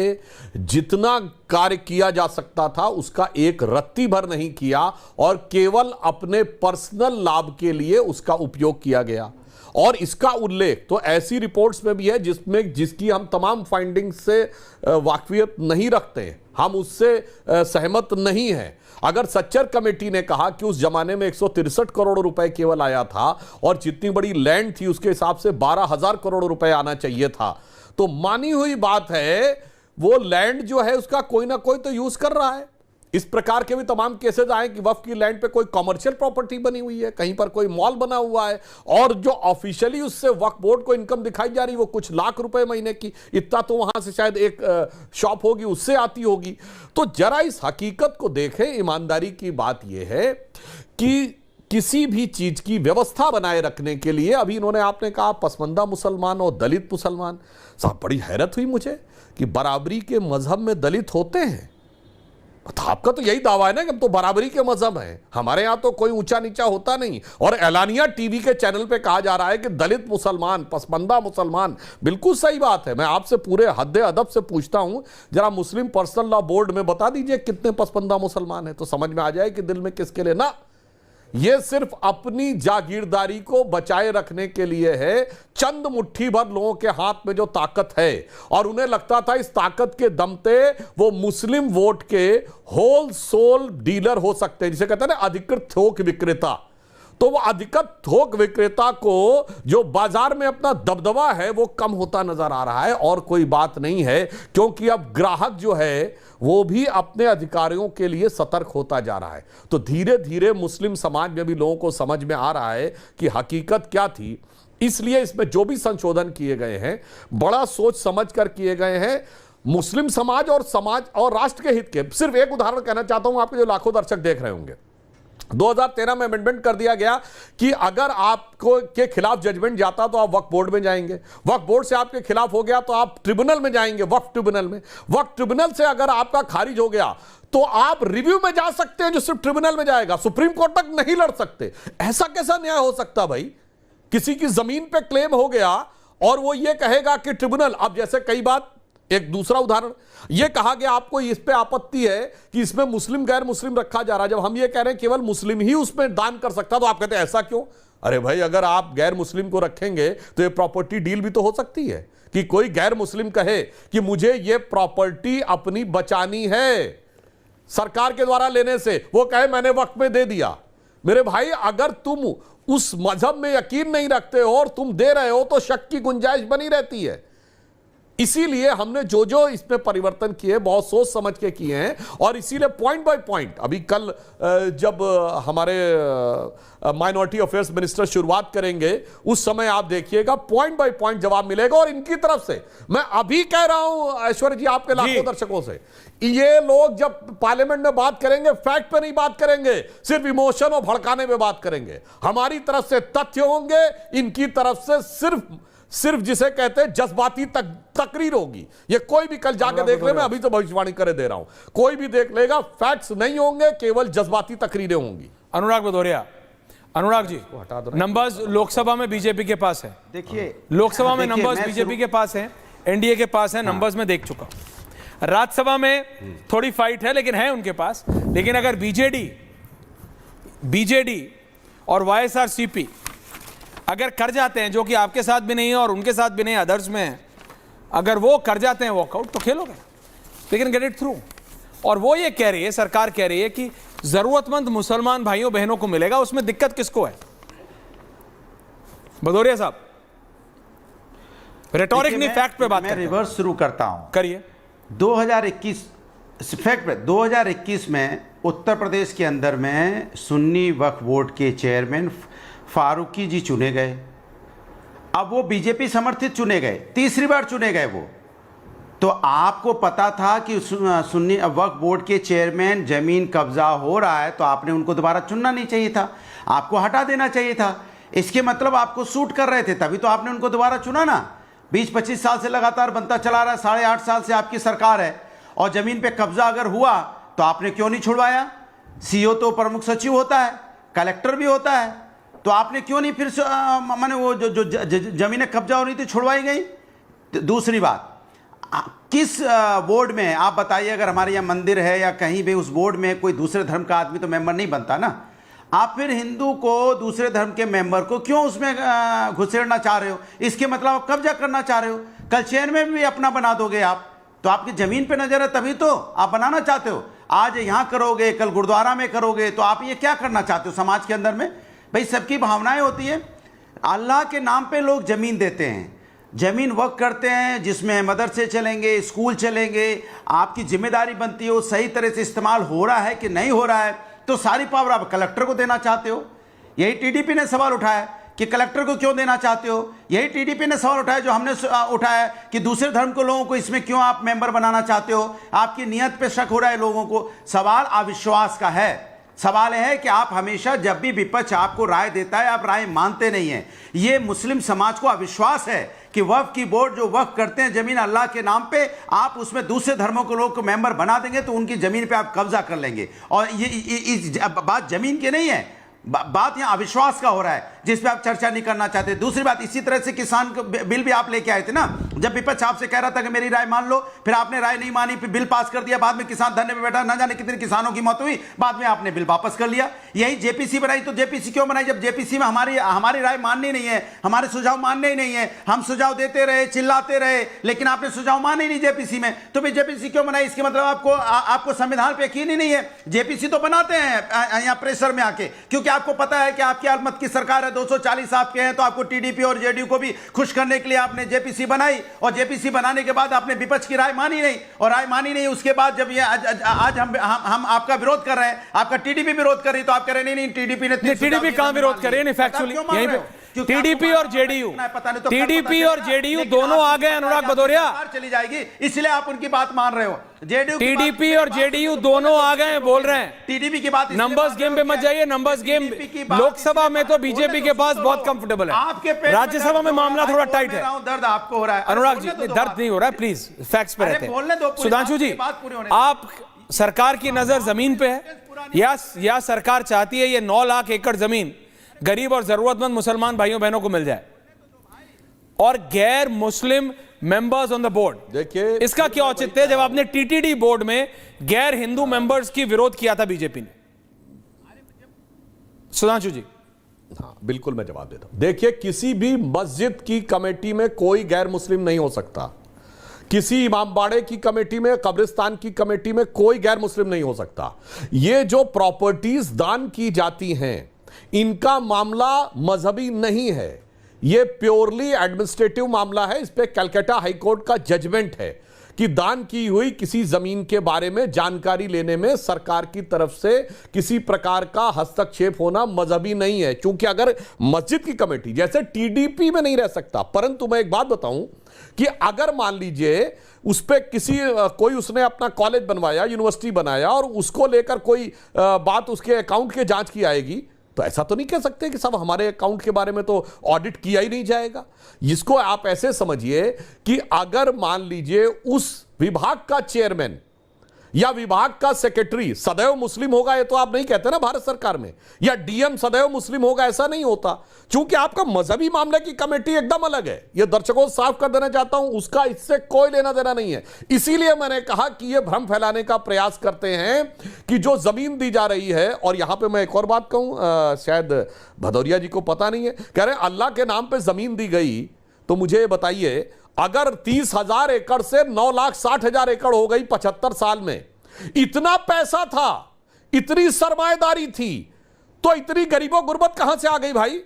जितना कार्य किया जा सकता था उसका एक रत्ती भर नहीं किया और केवल अपने पर्सनल लाभ के लिए उसका उपयोग किया गया। और इसका उल्लेख तो ऐसी रिपोर्ट्स में भी है जिसकी हम तमाम फाइंडिंग्स से वाकफियत नहीं रखते, हम उससे सहमत नहीं हैं। अगर सच्चर कमेटी ने कहा कि उस जमाने में 163 करोड़ रुपए केवल आया था और जितनी बड़ी लैंड थी उसके हिसाब से 12,000 करोड़ रुपए आना चाहिए था, तो मानी हुई बात है वो लैंड जो है उसका कोई ना कोई तो यूज कर रहा है। इस प्रकार के भी तमाम केसेस आए कि वक्फ की लैंड पे कोई कमर्शियल प्रॉपर्टी बनी हुई है, कहीं पर कोई मॉल बना हुआ है और जो ऑफिशियली उससे वक्फ बोर्ड को इनकम दिखाई जा रही वो कुछ लाख रुपए महीने की, इतना तो वहां से शायद एक शॉप होगी उससे आती होगी। तो जरा इस हकीकत को देखें। ईमानदारी की बात यह है कि किसी भी चीज की व्यवस्था बनाए रखने के लिए, अभी इन्होंने आपने कहा पसमानदा मुसलमान और दलित मुसलमान, साहब बड़ी हैरत हुई मुझे कि बराबरी के मजहब में दलित होते हैं। तो आपका तो यही दावा है ना कि हम तो बराबरी के मजहब हैं, हमारे यहां तो कोई ऊंचा नीचा होता नहीं। और एलानिया टीवी के चैनल पे कहा जा रहा है कि दलित मुसलमान, पसमानदा मुसलमान। बिल्कुल सही बात है। मैं आपसे पूरे हद्दे अदब से पूछता हूं, जरा मुस्लिम पर्सनल लॉ बोर्ड में बता दीजिए कितने पसमानदा मुसलमान हैं, तो समझ में आ जाए कि दिल में किसके लिए ना। यह सिर्फ अपनी जागीरदारी को बचाए रखने के लिए है। चंद मुट्ठी भर लोगों के हाथ में जो ताकत है और उन्हें लगता था इस ताकत के दम पे वो मुस्लिम वोट के होल सोल डीलर हो सकते हैं, जिसे कहते हैं ना अधिकृत थोक विक्रेता। तो वो अधिकृत थोक विक्रेता को जो बाजार में अपना दबदबा है वो कम होता नजर आ रहा है और कोई बात नहीं है, क्योंकि अब ग्राहक जो है वो भी अपने अधिकारियों के लिए सतर्क होता जा रहा है। तो धीरे धीरे मुस्लिम समाज में भी लोगों को समझ में आ रहा है कि हकीकत क्या थी। इसलिए इसमें जो भी संशोधन किए गए हैं बड़ा सोच समझ कर किए गए हैं, मुस्लिम समाज और राष्ट्र के हित के। सिर्फ एक उदाहरण कहना चाहता हूं, आपके जो लाखों दर्शक देख रहे होंगे, 2013 में अमेंडमेंट कर दिया गया कि अगर आपको के खिलाफ जजमेंट जाता तो आप वक्फ बोर्ड में जाएंगे, वक्फ बोर्ड से आपके खिलाफ हो गया तो आप ट्रिब्यूनल में जाएंगे, वक्फ ट्रिब्यूनल में, वक्फ ट्रिब्यूनल से अगर आपका खारिज हो गया तो आप रिव्यू में जा सकते हैं जो सिर्फ ट्रिब्यूनल में जाएगा, सुप्रीम कोर्ट तक नहीं लड़ सकते। ऐसा कैसा न्याय हो सकता भाई? किसी की जमीन पे क्लेम हो गया और वो ये कहेगा कि ट्रिब्यूनल, अब जैसे कई बात एक दूसरा उदाहरण, यह कहा गया आपको इस पे आपत्ति है कि इसमें मुस्लिम गैर मुस्लिम रखा जा रहा है, जब हम ये कह रहे हैं केवल मुस्लिम ही उसमें दान कर सकता, तो आप कहते हैं ऐसा क्यों? अरे भाई, अगर आप गैर मुस्लिम को रखेंगे तो ये प्रॉपर्टी डील भी तो हो सकती है कि कोई गैर मुस्लिम कहे कि मुझे ये प्रॉपर्टी अपनी बचानी है सरकार के द्वारा लेने से, वो कहे मैंने वक्त में दे दिया। मेरे भाई, अगर तुम उस मजहब में यकीन नहीं रखते हो और तुम दे रहे हो तो शक की गुंजाइश बनी रहती है। इसीलिए हमने जो इसमें परिवर्तन किए बहुत सोच समझ के किए हैं, और इसीलिए पॉइंट बाय पॉइंट, अभी कल जब हमारे माइनॉरिटी अफेयर्स मिनिस्टर शुरुआत करेंगे उस समय आप देखिएगा पॉइंट बाय पॉइंट जवाब मिलेगा। और इनकी तरफ से मैं अभी कह रहा हूं ऐश्वर्य जी, आपके लाखों दर्शकों से, ये लोग जब पार्लियामेंट में बात करेंगे फैक्ट पे नहीं बात करेंगे, सिर्फ इमोशन और भड़काने में बात करेंगे। हमारी तरफ से तथ्य होंगे, इनकी तरफ से सिर्फ जिसे कहते हैं जज्बाती तकरीर होगी। ये कोई भी कल जाके देख ले, मैं अभी तो भविष्यवाणी करे दे रहा हूं, कोई भी देख लेगा, फैक्ट्स नहीं होंगे, केवल जज्बाती तकरीरें होंगी। अनुराग भदौरिया, अनुराग जी, नंबर्स लोकसभा में बीजेपी के पास है, देखिए लोकसभा में नंबर्स बीजेपी के पास है, एनडीए के पास है, नंबर्स में देख चुका। राज्यसभा में थोड़ी फाइट है लेकिन है उनके पास। लेकिन अगर बीजेडी और वाईएसआरसीपी अगर कर जाते हैं, जो कि आपके साथ भी नहीं है और उनके साथ भी नहीं, अदर्स में है, अगर वो कर जाते हैं वॉकआउट तो खेलोगे, लेकिन गेट इट थ्रू। और वो ये कह रही है, सरकार कह रही है कि जरूरतमंद मुसलमान भाइयों बहनों को मिलेगा, उसमें दिक्कत किसको है? भदौरिया साहब, रेटोरिक नहीं, फैक्ट पे बात मैं रिवर्स शुरू करता हूं। करिए। 2021 फैक्ट पे 2021 में उत्तर प्रदेश के अंदर में सुन्नी वक्फ बोर्ड के चेयरमैन फारूकी जी चुने गए। अब वो बीजेपी समर्थित चुने गए, तीसरी बार चुने गए वो। तो आपको पता था कि सुन्नी वक्फ बोर्ड के चेयरमैन जमीन कब्जा हो रहा है, तो आपने उनको दोबारा चुनना नहीं चाहिए था, आपको हटा देना चाहिए था। इसके मतलब आपको सूट कर रहे थे, तभी तो आपने उनको दोबारा चुना ना। 20-25 साल से लगातार बनता चला रहा है, 8.5 साल से आपकी सरकार है, और जमीन पे कब्जा अगर हुआ तो आपने क्यों नहीं छुड़वाया? सीओ तो प्रमुख सचिव होता है, कलेक्टर भी होता है, तो आपने क्यों नहीं फिर माने वो जो जमीनें कब्जा हो रही थी छुड़वाई गई? दूसरी बात, किस बोर्ड में आप बताइए, अगर हमारे यहाँ मंदिर है या कहीं भी, उस बोर्ड में कोई दूसरे धर्म का आदमी तो मेंबर नहीं बनता ना। आप फिर हिंदू को, दूसरे धर्म के मेंबर को क्यों उसमें घुसेड़ना चाह रहे हो? इसके मतलब आप कब्जा करना चाह रहे हो। कल चेयरमैन भी अपना बना दोगे आप, तो आपकी जमीन पे नजर है तभी तो आप बनाना चाहते हो। आज यहाँ करोगे, कल गुरुद्वारा में करोगे, तो आप ये क्या करना चाहते हो समाज के अंदर में? भाई सबकी भावनाएं होती है। अल्लाह के नाम पे लोग जमीन देते हैं, जमीन वक्त करते हैं, जिसमें मदरसे चलेंगे, स्कूल चलेंगे, आपकी जिम्मेदारी बनती है वो सही तरह से इस्तेमाल हो रहा है कि नहीं हो रहा है। तो सारी पावर आप कलेक्टर को देना चाहते हो। यही टीडीपी ने सवाल उठाया कि कलेक्टर को क्यों देना चाहते हो। यही टीडीपी ने सवाल उठाया जो हमने उठाया कि दूसरे धर्म के लोगों को इसमें क्यों आप मेंबर बनाना चाहते हो। आपकी नीयत पे शक हो रहा है लोगों को। सवाल अविश्वास का है। सवाल है कि आप हमेशा जब भी विपक्ष आपको राय देता है आप राय मानते नहीं हैं। ये मुस्लिम समाज को अविश्वास है कि वक्फ की बोर्ड जो वक्फ करते हैं जमीन अल्लाह के नाम पे, आप उसमें दूसरे धर्मों के लोग को मेंबर बना देंगे तो उनकी जमीन पे आप कब्जा कर लेंगे। और ये बात जमीन की नहीं है, बात यहाँ अविश्वास का हो रहा है जिस पे आप चर्चा नहीं करना चाहते। दूसरी बात, इसी तरह से किसान बिल भी आप लेके आए थे ना, जब विपक्ष आपसे कह रहा था कि मेरी राय मान लो, फिर आपने राय नहीं मानी, फिर बिल पास कर दिया, बाद में किसान धरने पे बैठा, ना जाने कितने किसानों की मौत हुई, बाद में आपने बिल वापस कर लिया। यही जेपीसी बनाई, तो जेपीसी क्यों बनाई जब जेपीसी में हमारी राय माननी नहीं है, हमारे सुझाव मानने ही नहीं है। हम सुझाव देते रहे, चिल्लाते रहे, लेकिन आपने सुझाव माने ही नहीं जेपीसी में, तो फिर जेपीसी क्यों बनाई? इसके मतलब आपको संविधान पे यकीन ही नहीं है। जेपीसी तो बनाते हैं यहाँ प्रेशर में आके, क्योंकि आपको पता है कि आपकी अलमत की सरकार है, 240 आपके हैं, तो आपको टीडीपी और जेडीयू को भी खुश करने के लिए आपने जेपीसी बनाई। और जेपीसी बनाने के बाद आपने विपक्ष की राय मानी नहीं, और राय मानी नहीं, उसके बाद जब ये आज हम आपका विरोध कर रहे हैं, आपका टीडीपी विरोध कर रही, तो आप कह रहे नहीं टीडीपी ने, टीडीपी कहां विरोध कर रही है? फैक्चुअली यहीं पे टीडीपी और जेडीयू, टीडीपी और जेडीयू दोनों आ गए। अनुराग भदौरिया चली जाएगी, इसलिए आप उनकी बात मान रहे हो। जेडीयू, टीडीपी और जेडीयू दोनों आ गए, बोल रहे हैं। टीडीपी की बात, नंबर्स गेम पे मत जाइए। नंबर्स गेम लोकसभा में तो बीजेपी के पास बहुत कंफर्टेबल है, आपके राज्यसभा में मामला थोड़ा टाइट है। दर्द आपको हो रहा है अनुराग जी, दर्द नहीं हो रहा है, प्लीज फैक्ट्स पे रहते हैं। सुधांशु जी, आप सरकार की नजर जमीन पे है या सरकार चाहती है ये 9 लाख एकड़ जमीन गरीब और जरूरतमंद मुसलमान भाइयों बहनों को मिल जाए, और गैर Muslim members on the board. देखिए, इसका क्या औचित्य है जब आपने टीटीडी बोर्ड में गैर हिंदू मेंबर्स की विरोध किया था बीजेपी ने? सुधांशु जी। हाँ, बिल्कुल मैं जवाब देता हूं। देखिए, किसी भी मस्जिद की कमेटी में कोई गैर मुस्लिम नहीं हो सकता। किसी इमामबाड़े की कमेटी में, कब्रिस्तान की कमेटी में कोई गैर मुस्लिम नहीं हो सकता। ये जो प्रॉपर्टीज दान की जाती हैं, इनका मामला मजहबी नहीं है, ये प्योरली एडमिनिस्ट्रेटिव मामला है। इस पे कलकत्ता हाईकोर्ट का जजमेंट है कि दान की हुई किसी जमीन के बारे में जानकारी लेने में सरकार की तरफ से किसी प्रकार का हस्तक्षेप होना मजहबी नहीं है। क्योंकि अगर मस्जिद की कमेटी जैसे टीडीपी में नहीं रह सकता, परंतु मैं एक बात बताऊं कि अगर मान लीजिए उस पे कोई उसने अपना कॉलेज बनवाया, यूनिवर्सिटी बनाया और उसको लेकर कोई बात उसके अकाउंट के जांच की आएगी, तो ऐसा तो नहीं कह सकते कि सब हमारे अकाउंट के बारे में तो ऑडिट किया ही नहीं जाएगा। इसको आप ऐसे समझिए कि अगर मान लीजिए उस विभाग का चेयरमैन या विभाग का सेक्रेटरी सदैव मुस्लिम होगा, ये तो आप नहीं कहते ना भारत सरकार में, या डीएम सदैव मुस्लिम होगा, ऐसा नहीं होता। क्योंकि आपका मजहबी मामले की कमेटी एकदम अलग है। ये दर्शकों साफ कर देना चाहता हूं, उसका इससे कोई लेना देना नहीं है। इसीलिए मैंने कहा कि ये भ्रम फैलाने का प्रयास करते हैं कि जो जमीन दी जा रही है, और यहां पर मैं एक और बात कहूं, शायद भदौरिया जी को पता नहीं है, कह रहे अल्लाह के नाम पर जमीन दी गई, तो मुझे बताइए अगर 30,000 एकड़ से 9,60,000 एकड़ हो गई 75 साल में, इतना पैसा था, इतनी सरमाएदारी थी, तो इतनी गरीबों गुर्बत कहां से आ गई भाई?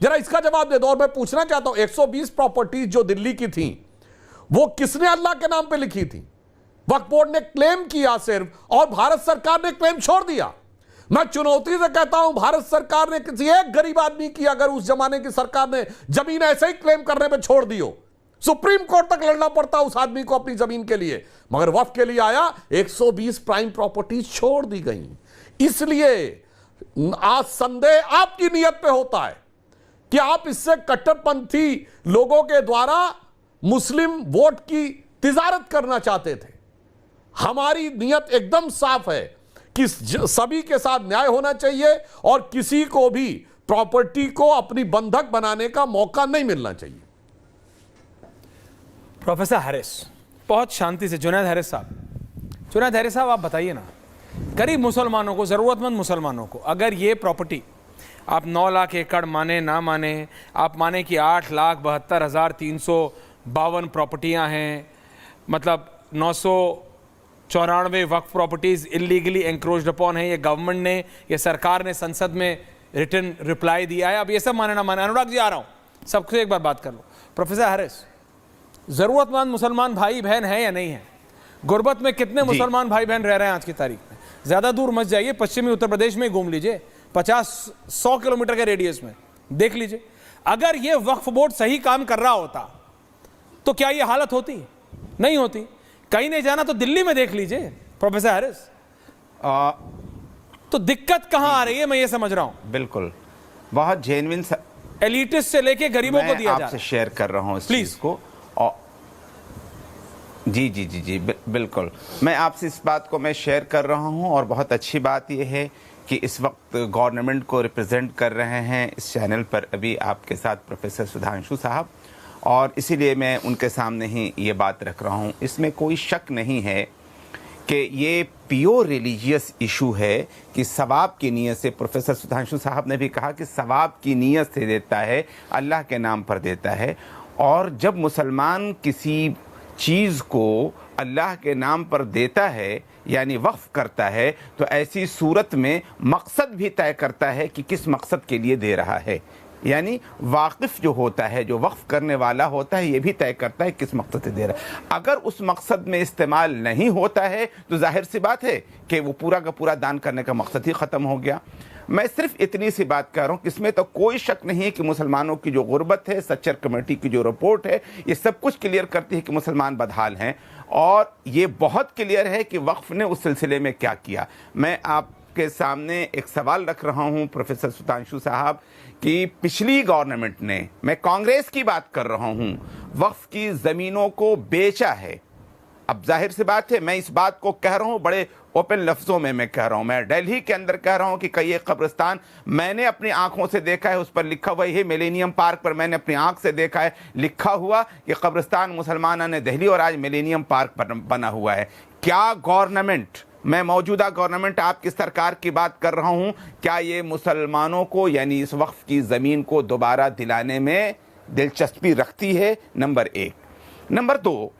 जरा इसका जवाब दे दो। और मैं पूछना चाहता हूं, 120 प्रॉपर्टीज जो दिल्ली की थी, वो किसने अल्लाह के नाम पे लिखी थी? वक्फ बोर्ड ने क्लेम किया सिर्फ, और भारत सरकार ने क्लेम छोड़ दिया। मैं चुनौती से कहता हूं, भारत सरकार ने किसी एक गरीब आदमी की, अगर उस जमाने की सरकार ने जमीन ऐसे ही क्लेम करने पे छोड़ दी हो, सुप्रीम कोर्ट तक लड़ना पड़ता उस आदमी को अपनी जमीन के लिए, मगर वक्फ के लिए आया, 120 प्राइम प्रॉपर्टीज छोड़ दी गई। इसलिए आज संदेह आपकी नीयत पे होता है कि आप इससे कट्टरपंथी लोगों के द्वारा मुस्लिम वोट की तिजारत करना चाहते थे। हमारी नीयत एकदम साफ है कि सभी के साथ न्याय होना चाहिए और किसी को भी प्रॉपर्टी को अपनी बंधक बनाने का मौका नहीं मिलना चाहिए। प्रोफेसर हैरिस, बहुत शांति से, जुनैद हैरिस साहब आप बताइए ना, गरीब मुसलमानों को, ज़रूरतमंद मुसलमानों को, अगर ये प्रॉपर्टी आप 9 लाख एकड़ माने ना माने, आप माने कि 8,72,352 प्रॉपर्टियाँ हैं, मतलब 994 वक्फ प्रॉपर्टीज़ इलीगली एंक्रोच्ड अपॉन है, ये गवर्नमेंट ने, ये सरकार ने संसद में रिटर्न रिप्लाई दिया है। अब ये सब माने ना माने, अनुराग जी आ रहा हूँ, सबसे एक बार बात कर लो। प्रोफेसर हैरिस, ज़रूरतमंद मुसलमान भाई बहन है या नहीं है? गुर्बत में कितने मुसलमान भाई बहन रह रहे हैं आज की तारीख में? ज़्यादा दूर मत जाइए, पश्चिमी उत्तर प्रदेश में घूम लीजिए, 50-100 किलोमीटर के रेडियस में देख लीजिए। अगर ये वक्फ बोर्ड सही काम कर रहा होता तो क्या ये हालत होती? नहीं होती। कहीं नहीं जाना तो दिल्ली में देख लीजिए प्रोफेसर हैरिस। तो दिक्कत कहां आ रही है, मैं ये समझ रहा हूं। बिल्कुल, बहुत जेन्युइन एलिटिस्ट से लेके गरीबों को दिया जा रहा है। आपसे शेयर कर रहा हूं इस चीज को। जी, बिल्कुल, मैं आपसे इस बात को मैं शेयर कर रहा हूं, और बहुत अच्छी बात यह है कि इस वक्त गवर्नमेंट को रिप्रेजेंट कर रहे हैं इस चैनल पर अभी आपके साथ प्रोफेसर सुधांशु साहब, और इसीलिए मैं उनके सामने ही ये बात रख रहा हूं। इसमें कोई शक नहीं है कि ये प्योर रिलीजियस इशू है कि सवाब की नीयत से, प्रोफेसर सुधांशु साहब ने भी कहा कि सवाब की नीयत से देता है, अल्लाह के नाम पर देता है। और जब मुसलमान किसी चीज़ को अल्लाह के नाम पर देता है, यानी वक्फ करता है, तो ऐसी सूरत में मकसद भी तय करता है कि किस मकसद के लिए दे रहा है। यानी वाकिफ़ जो होता है, जो वक्फ करने वाला होता है, ये भी तय करता है किस मकसद से दे रहा है। अगर उस मकसद में इस्तेमाल नहीं होता है तो जाहिर सी बात है कि वो पूरा का पूरा दान करने का मकसद ही ख़त्म हो गया। मैं सिर्फ इतनी सी बात कर रहा हूँ कि इसमें तो कोई शक नहीं है कि मुसलमानों की जो गुर्बत है, सच्चर कमेटी की जो रिपोर्ट है, ये सब कुछ क्लियर करती है कि मुसलमान बदहाल हैं, और ये बहुत क्लियर है कि वक्फ ने उस सिलसिले में क्या किया। मैं आपके सामने एक सवाल रख रहा हूँ प्रोफेसर सुधांशु साहब कि पिछली गवर्नमेंट ने, मैं कांग्रेस की बात कर रहा हूँ, वक्फ की ज़मीनों को बेचा है। अब जाहिर सी बात है, मैं इस बात को कह रहा हूँ बड़े ओपन लफ्जों में मैं कह रहा हूं, मैं दिल्ली के अंदर कह रहा हूं कि कई एक कब्रिस्तान मैंने अपनी आंखों से देखा है, उस पर लिखा हुआ है, मिलेनियम पार्क पर मैंने अपनी आंख से देखा है लिखा हुआ कि कब्रिस्तान मुसलमानों ने दिल्ली, और आज मिलेनियम पार्क पर बना हुआ है। क्या गवर्नमेंट, मैं मौजूदा गवर्नमेंट आपकी सरकार की बात कर रहा हूं, क्या ये मुसलमानों को यानी इस वक्फ की ज़मीन को दोबारा दिलाने में दिलचस्पी रखती है? नंबर एक। नंबर दो,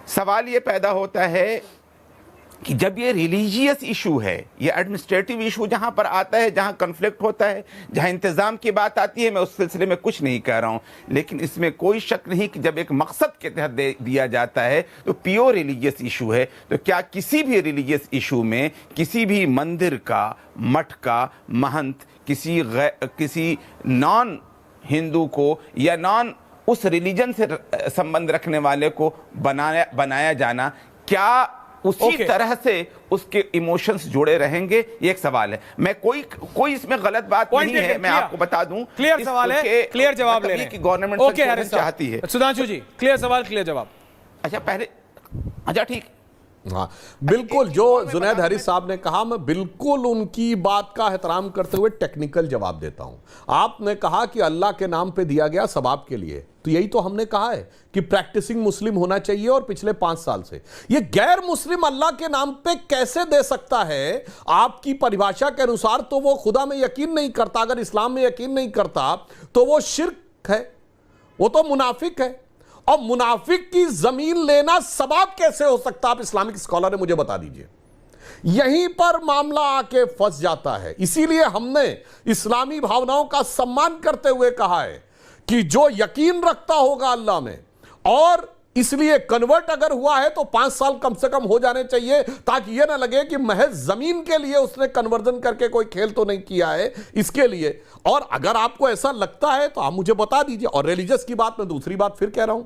सवाल ये पैदा होता है कि जब ये रिलीजियस इशू है, ये एडमिनिस्ट्रेटिव इशू जहां पर आता है, जहां कन्फ्लिक्ट होता है, जहां इंतज़ाम की बात आती है, मैं उस सिलसिले में कुछ नहीं कह रहा हूं, लेकिन इसमें कोई शक नहीं कि जब एक मकसद के तहत दिया जाता है तो प्योर रिलीजियस इशू है। तो क्या किसी भी रिलीजियस इशू में किसी भी मंदिर का, मठ का महंत किसी नॉन हिंदू को या नॉन उस रिलीजन से संबंध रखने वाले को बनाया जाना, क्या उसी तरह से उसके इमोशंस जुड़े रहेंगे? ये एक सवाल है। मैं कोई इसमें गलत बात नहीं है, मैं आपको बता दूं, क्लियर सवाल है, क्लियर जवाब ले रहे हैं कि गवर्नमेंट चाहती है। सुधांशु जी, क्लियर सवाल, क्लियर जवाब। अच्छा ठीक, हाँ बिल्कुल, जो जुनैद हरीश साहब ने कहा, मैं बिल्कुल उनकी बात का एहतराम करते हुए टेक्निकल जवाब देता हूं। आपने कहा कि अल्लाह के नाम पे दिया गया सवाब के लिए, तो यही तो हमने कहा है कि प्रैक्टिसिंग मुस्लिम होना चाहिए, और पिछले 5 साल से ये गैर मुस्लिम अल्लाह के नाम पे कैसे दे सकता है? आपकी परिभाषा के अनुसार तो वो खुदा में यकीन नहीं करता, अगर इस्लाम में यकीन नहीं करता तो वो शिर्क है, वो तो मुनाफिक है। और मुनाफिक की जमीन लेना सवाब कैसे हो सकता? आप इस्लामिक स्कॉलर है, मुझे बता दीजिए। यहीं पर मामला आके फंस जाता है। इसीलिए हमने इस्लामी भावनाओं का सम्मान करते हुए कहा है कि जो यकीन रखता होगा अल्लाह में, और इसलिए कन्वर्ट अगर हुआ है तो 5 साल कम से कम हो जाने चाहिए, ताकि यह ना लगे कि महज जमीन के लिए उसने कन्वर्जन करके कोई खेल तो नहीं किया है इसके लिए। और अगर आपको ऐसा लगता है तो आप मुझे बता दीजिए। और रिलीजियस की बात, मैं दूसरी बात फिर कह रहा हूं,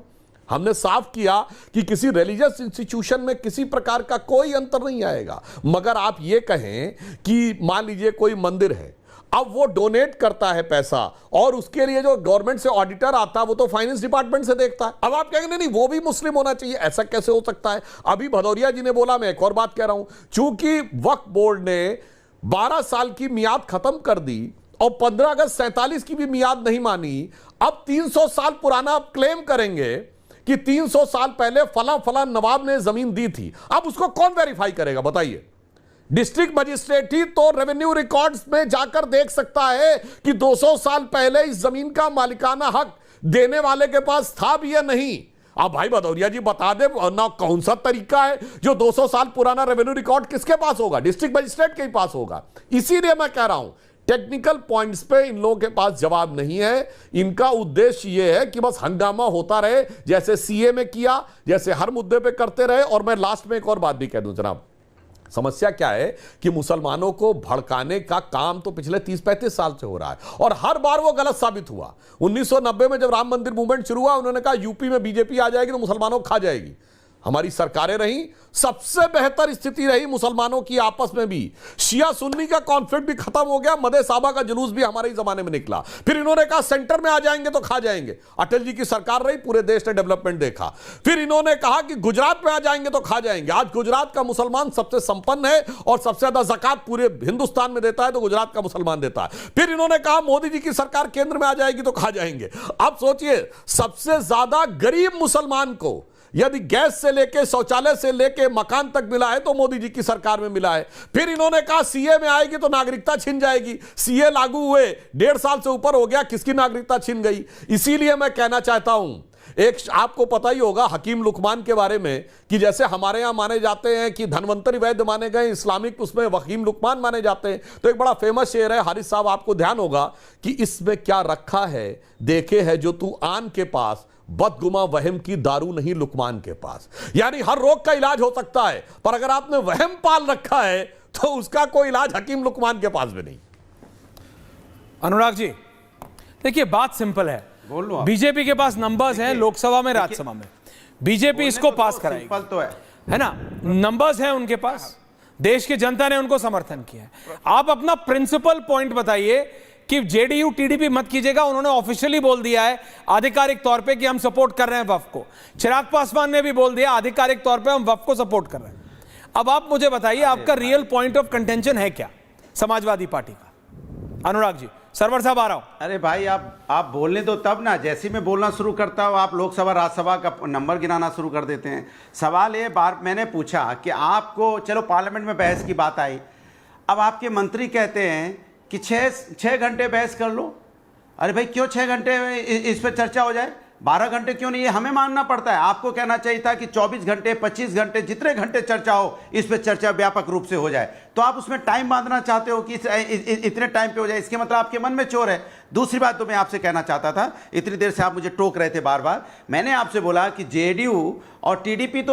हमने साफ किया कि किसी रिलीजियस इंस्टीट्यूशन में किसी प्रकार का कोई अंतर नहीं आएगा। मगर आप ये कहें कि मान लीजिए कोई मंदिर है, अब वो डोनेट करता है पैसा, और उसके लिए जो गवर्नमेंट से ऑडिटर आता है वो तो फाइनेंस डिपार्टमेंट से देखता है। अब आप कहेंगे नहीं वो भी मुस्लिम होना चाहिए, ऐसा कैसे हो सकता है? अभी भदौरिया जी ने बोला, मैं एक और बात कह रहा हूं, चूंकि वक्फ बोर्ड ने 12 साल की मियाद खत्म कर दी और 15 अगस्त 47 की भी मियाद नहीं मानी, अब 300 साल पुराना क्लेम करेंगे कि 300 साल पहले फला फला नवाब ने जमीन दी थी। अब उसको कौन वेरीफाई करेगा बताइए? डिस्ट्रिक्ट मजिस्ट्रेट ही तो रेवेन्यू रिकॉर्ड्स में जाकर देख सकता है कि 200 साल पहले इस जमीन का मालिकाना हक देने वाले के पास था भी या नहीं। अब भाई भदौरिया जी बता दे ना, कौन सा तरीका है जो 200 साल पुराना रेवेन्यू रिकॉर्ड किसके पास होगा? डिस्ट्रिक्ट मजिस्ट्रेट के ही पास होगा। इसीलिए मैं कह रहा हूं टेक्निकल पॉइंट्स पे इन लोगों के पास जवाब नहीं है। इनका उद्देश्य यह है कि बस हंगामा होता रहे, जैसे सीए में किया, जैसे हर मुद्दे पे करते रहे। और मैं लास्ट में एक और बात भी कह दूं जनाब, समस्या क्या है कि मुसलमानों को भड़काने का काम तो पिछले 30-35 साल से हो रहा है, और हर बार वो गलत साबित हुआ। 1990 में जब राम मंदिर मूवमेंट शुरू हुआ, उन्होंने कहा यूपी में बीजेपी आ जाएगी तो मुसलमानों को खा जाएगी। हमारी सरकारें रही, सबसे बेहतर स्थिति रही मुसलमानों की आपस में भी। शिया सुन्नी का कॉन्फ्लिक्ट भी खत्म हो गया, मदे साहबा का जुलूस भी हमारे ही जमाने में निकला। फिर इन्होंने कहा सेंटर में आ जाएंगे तो खा जाएंगे, अटल जी की सरकार रही, पूरे देश ने डेवलपमेंट देखा। फिर इन्होंने कहा कि गुजरात में आ जाएंगे तो खा जाएंगे। आज गुजरात का मुसलमान सबसे संपन्न है और सबसे ज्यादा ज़कात पूरे हिंदुस्तान में देता है, तो गुजरात का मुसलमान देता है। फिर इन्होंने कहा मोदी जी की सरकार केंद्र में आ जाएगी तो खा जाएंगे। अब सोचिए, सबसे ज्यादा गरीब मुसलमान को यदि गैस से लेके, शौचालय से लेके मकान तक मिला है तो मोदी जी की सरकार में मिला है। फिर इन्होंने कहा सीए में आएगी तो नागरिकता छिन जाएगी। सीए लागू हुए 1.5 साल से ऊपर हो गया, किसकी नागरिकता छिन गई? इसीलिए मैं कहना चाहता हूं, एक आपको पता ही होगा हकीम लुकमान के बारे में, कि जैसे हमारे यहां माने जाते हैं कि धनवंतरी वैद्य माने गए, इस्लामिक उसमें हकीम लुकमान माने जाते हैं। तो एक बड़ा फेमस शेर है, हारिस साहब आपको ध्यान होगा कि इसमें क्या रखा है देखे है जो तू आन के पास, बदगुमा वहम की दारू नहीं लुकमान के पास। यानी हर रोग का इलाज हो सकता है, पर अगर आपने वहम पाल रखा है तो उसका कोई इलाज हकीम लुकमान के पास भी नहीं। अनुराग जी देखिए, बात सिंपल है, बीजेपी के पास नंबर्स हैं लोकसभा में, राज्यसभा में, बीजेपी इसको पास कराएगी, तो है ना? नंबर्स हैं उनके पास, देश की जनता ने उनको समर्थन किया है। आप अपना प्रिंसिपल पॉइंट बताइए कि जेडीयू टीडीपी मत कीजिएगा। उन्होंने ऑफिशियली बोल दिया है आधिकारिक तौर पे कि हम सपोर्ट कर रहे हैं वक्फ को। चिराग पासवान ने भी बोल दिया आधिकारिक तौर पे हम वक्फ को सपोर्ट कर रहे हैं। अब आप मुझे बताइए आपका रियल पॉइंट ऑफ कंटेंशन है क्या समाजवादी पार्टी का? अनुराग जी, सरवर साहब आ रहा हूं। अरे भाई आप बोलने दो तब ना, जैसे ही मैं बोलना शुरू करता हूँ आप लोकसभा राज्यसभा का नंबर गिनाना शुरू कर देते हैं। सवाल ये बार मैंने पूछा कि आपको, चलो पार्लियामेंट में बहस की बात आई, अब आपके मंत्री कहते हैं कि 6 घंटे बहस कर लो। अरे भाई क्यों 6 घंटे इस पर चर्चा हो जाए, 12 घंटे क्यों नहीं? ये हमें मानना पड़ता है। आपको कहना चाहिए था कि 24 घंटे 25 घंटे जितने घंटे चर्चा हो इस पर चर्चा व्यापक रूप से हो जाए। तो आप उसमें टाइम बांधना चाहते हो कि इतने टाइम पे हो जाए, इसके मतलब आपके मन में चोर है। दूसरी बात तो मैं आपसे कहना चाहता था, इतनी देर से आप मुझे टोक रहे थे बार बार, मैंने आपसे बोला कि जेडीयू और टीडीपी